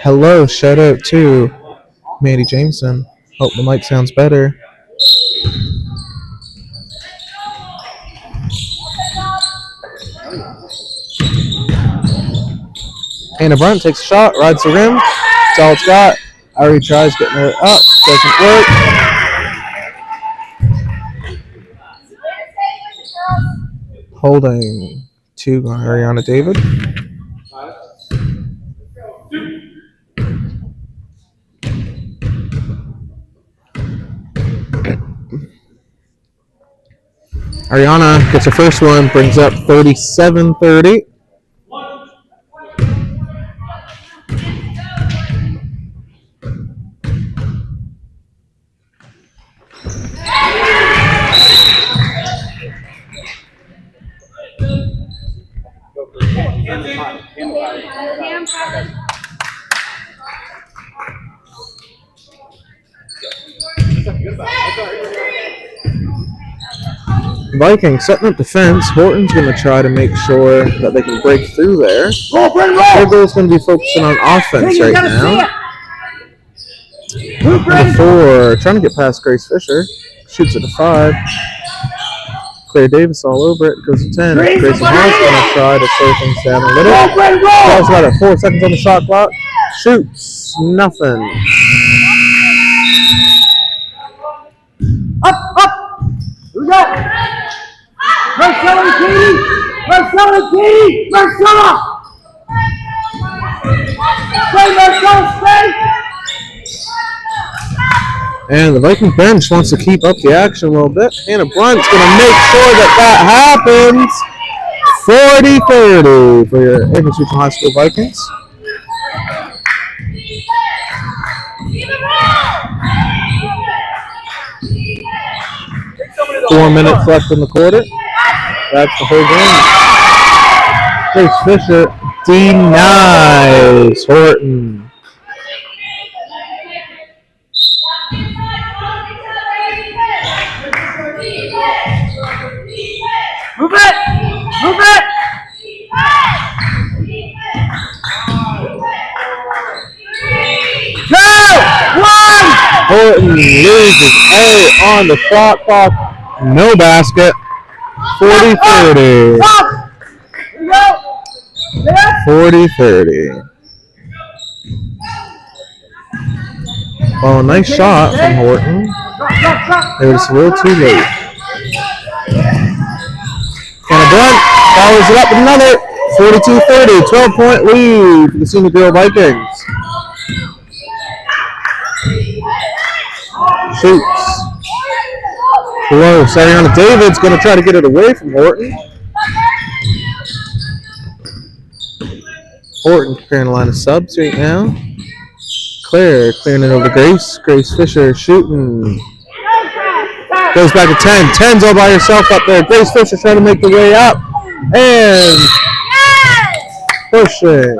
Hello, shout out to Mandy Jameson. Hope the mic sounds better. Hannah Brunt takes a shot, rides the rim. That's all it's got. Ari tries getting her up. Doesn't work. Holding to Ariana David. Ariana gets her first one, brings up 37-30. Vikings setting up defense. Horton's going to try to make sure that they can break through there. Their goal is going to be focusing on offense right now. Number 4, trying to get past Grace Fisher. Shoots it to 5. Claire Davis all over it. Goes to 10. Grayson Hall's going to try to slow things down a little. Ball's got 4 seconds on the shot clock. Shoots. Nothing. Up! Here we go! Marcella and Katie! Marcella and Katie! Marcella! And the Viking bench wants to keep up the action a little bit. Hannah Blunt's going to make sure that happens. 40-30 for your Invitational High School Vikings. Four minutes left in the quarter. That's the whole game. Grace Fisher denies Horton. Move it! Move it! Two! One! Horton loses A on the shot clock. No basket. 40-30. Stop! Here you go! There! 40-30. Well, nice shot from Horton. It was a little too late. Hannah Blunt follows it up with another 42-30, 12-point lead for the Senior Girl Vikings. Shoots. Close. Ariana David's going to try to get it away from Horton. Horton preparing a line of subs right now. Claire clearing it over to Grace. Grace Fisher shooting. Goes back to 10. 10's all by herself up there. Grace Fisher trying to make the way up. And pushing.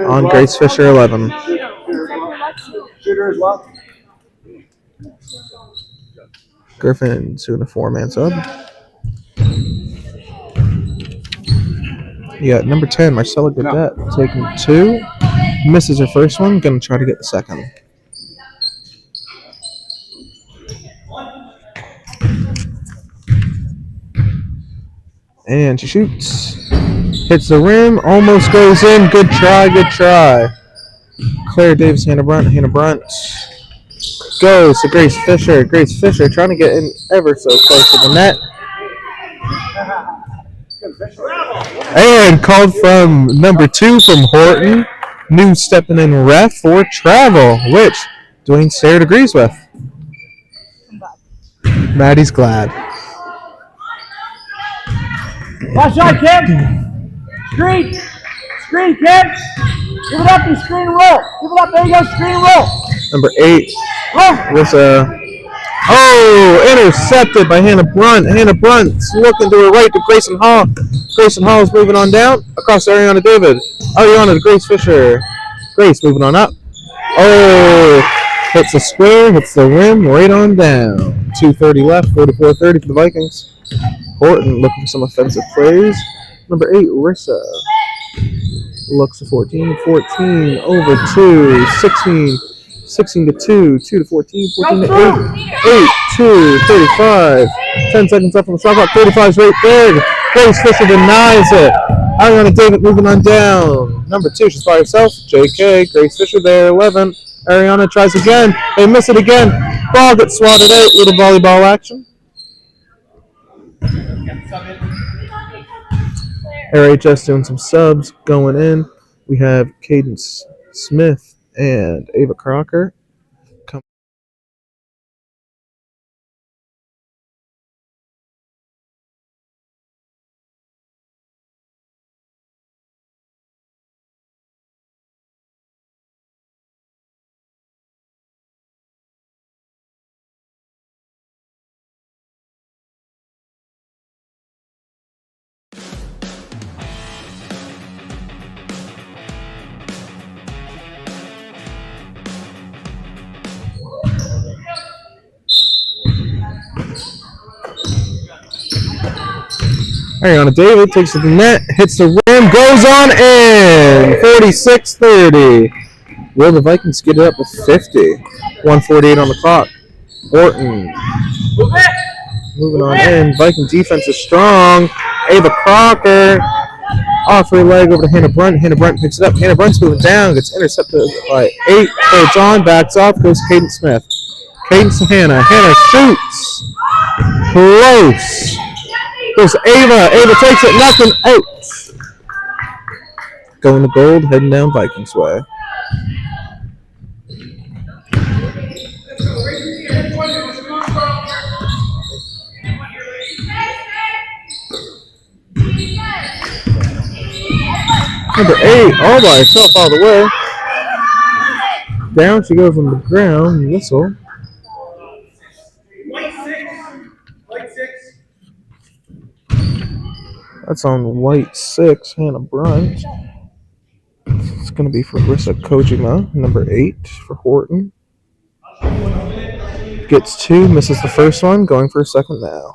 On Grace Fisher 11. Shooter as well. Griffin's doing a 4-man sub. Yeah, number 10, Marcella Godet, taking 2. Misses her first one, gonna try to get the second. And she shoots. Hits the rim, almost goes in. Good try, good try. Claire Davis, Hannah Brunt. Hannah Brunt goes to Grace Fisher. Grace Fisher trying to get in ever so close to the net. And called from number 2 from Horton. New stepping in ref for travel, which Dwayne Sayre agrees with. Maddie's glad. Last shot, kid. Screen. Screen, kid. Give it up and screen and roll. Give it up. There you go. Screen and roll. Number 8 Roll. was intercepted by Hannah Brunt. Hannah Brunt's looking to her right to Grayson Hall. Grayson Hall is moving on down across to Ariana David. Ariana to Grace Fisher. Grace moving on up. Hits the square, hits the rim, right on down. 2:30 left, 44-30 for the Vikings. Horton looking for some offensive plays. Number 8, Rissa. Looks to 14, 14 over 2, 16. 16 to 2, 2 to 14, 14 to 8, 2, 35. 10 seconds left on the shot clock. 35 is right there. Grace Fisher denies it. Ariana David moving on down. Number 2, she's by herself. JK, Grace Fisher there, 11. Ariana tries again. They miss it again. Ball gets swatted out. Little volleyball action. RHS doing some subs going in. We have Cadence Smith and Ava Crocker. Ariana David takes it to the net, hits the rim, goes on in. 46-30. Will the Vikings get it up with 50? 1:48 on the clock. Horton moving on in. Viking defense is strong. Ava Crocker off her leg over to Hannah Brunt. Hannah Brunt picks it up. Hannah Brunt's moving down, gets intercepted by 8. Holds on, backs off, goes to Cadence Smith. Cadence to Hannah. Hannah shoots. Close. Goes to Ava. Ava takes it. Nothing out. Going to gold. Heading down Vikings way. Number 8, all by herself all the way. Down she goes on the ground. Whistle. That's on white 6, Hannah Brunt. It's going to be for Rissa Kojima, number 8 for Horton. Gets 2, misses the first one, going for a second now.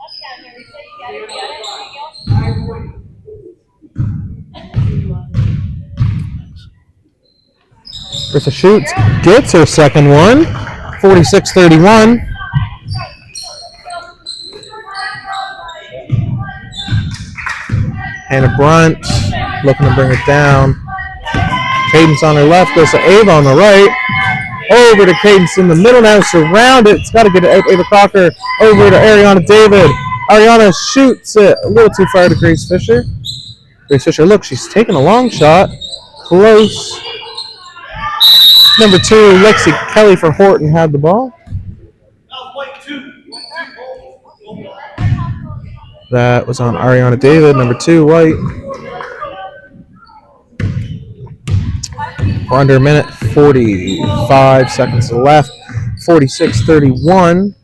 Rissa shoots, gets her second one, 46-31. Hannah Brunt looking to bring it down. Cadence on her left, goes to Ava on the right. Over to Cadence in the middle now, surrounded. It's got to get it out. Ava Crocker over to Ariana David. Ariana shoots it a little too far to Grace Fisher. Grace Fisher, look, she's taking a long shot. Close. Number 2, Lexi Kelly for Horton had the ball. That was on Ariana David, number 2, White. We're under a minute, 45 seconds left, 46-31.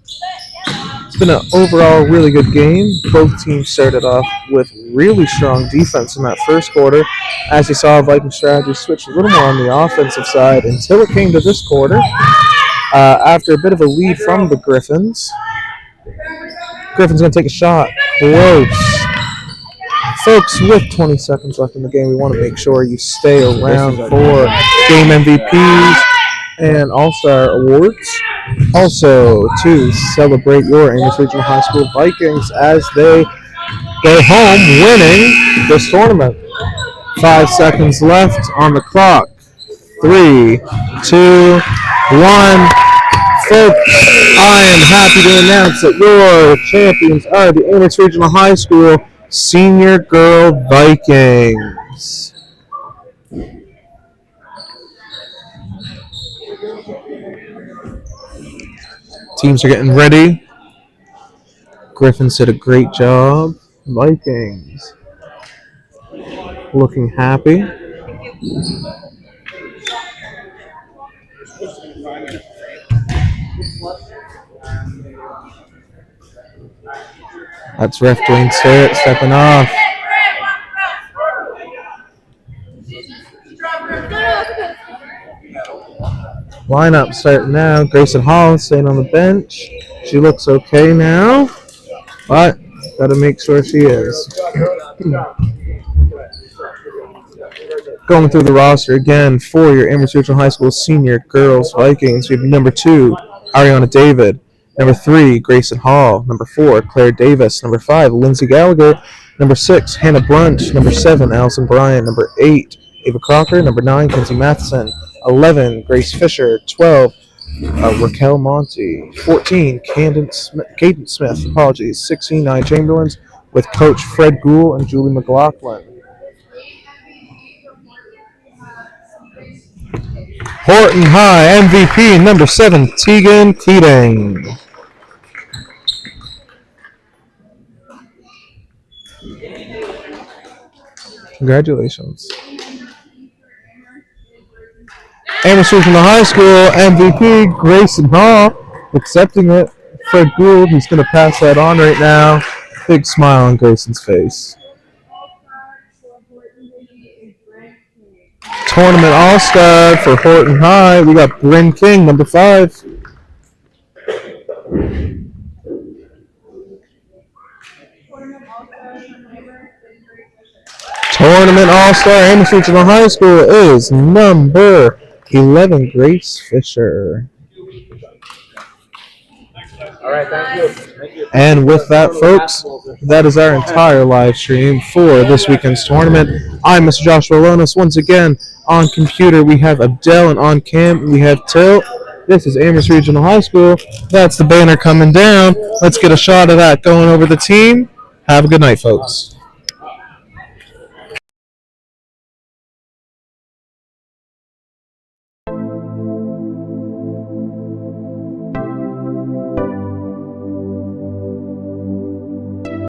It's been an overall really good game. Both teams started off with really strong defense in that first quarter. As you saw, Viking strategy switched a little more on the offensive side until it came to this quarter. After a bit of a lead from the Griffins. Griffin's going to take a shot. Close. Folks, with 20 seconds left in the game, we want to make sure you stay around for game MVPs and All-Star Awards. Also, to celebrate your Amos Regional High School Vikings as they go home winning this tournament. 5 seconds left on the clock. 3, 2, 1. Folks, I am happy to announce that your champions are the Amos Regional High School Senior Girl Vikings. Teams are getting ready. Griffins did a great job. Vikings looking happy. That's ref Dwayne Starrett stepping off. Lineup starting now. Grayson Hall staying on the bench. She looks okay now, but got to make sure she is. Going through the roster again for your Amherst Regional High School Senior Girls Vikings. We have number 2, Ariana David. Number 3, Grayson Hall. Number 4, Claire Davis. Number 5, Lindsay Gallagher. Number 6, Hannah Brunt. Number 7, Allison Bryant. Number 8, Ava Crocker. Number 9, Kenzie Matheson. 11, Grace Fisher. 12, Raquel Monty. 14, Cadence Smith. 16, Nia Chamberlains with Coach Fred Gould and Julie McLaughlin. Horton High MVP number 7, Tegan Keating. Congratulations. Amherst Regional High School MVP Grayson Hall accepting it. Fred Gould, he's going to pass that on right now. Big smile on Grayson's face. Tournament All-Star for Horton High. We got Bryn King, number 5. Tournament All-Star Amherst Regional High School is number 11, Grace Fisher. All right, thank you. And with that, folks, that is our entire live stream for this weekend's tournament. I'm Mr. Joshua Lonis. Once again, on computer, we have Abdel, and on cam, we have Tilt. This is Amherst Regional High School. That's the banner coming down. Let's get a shot of that going over the team. Have a good night, folks.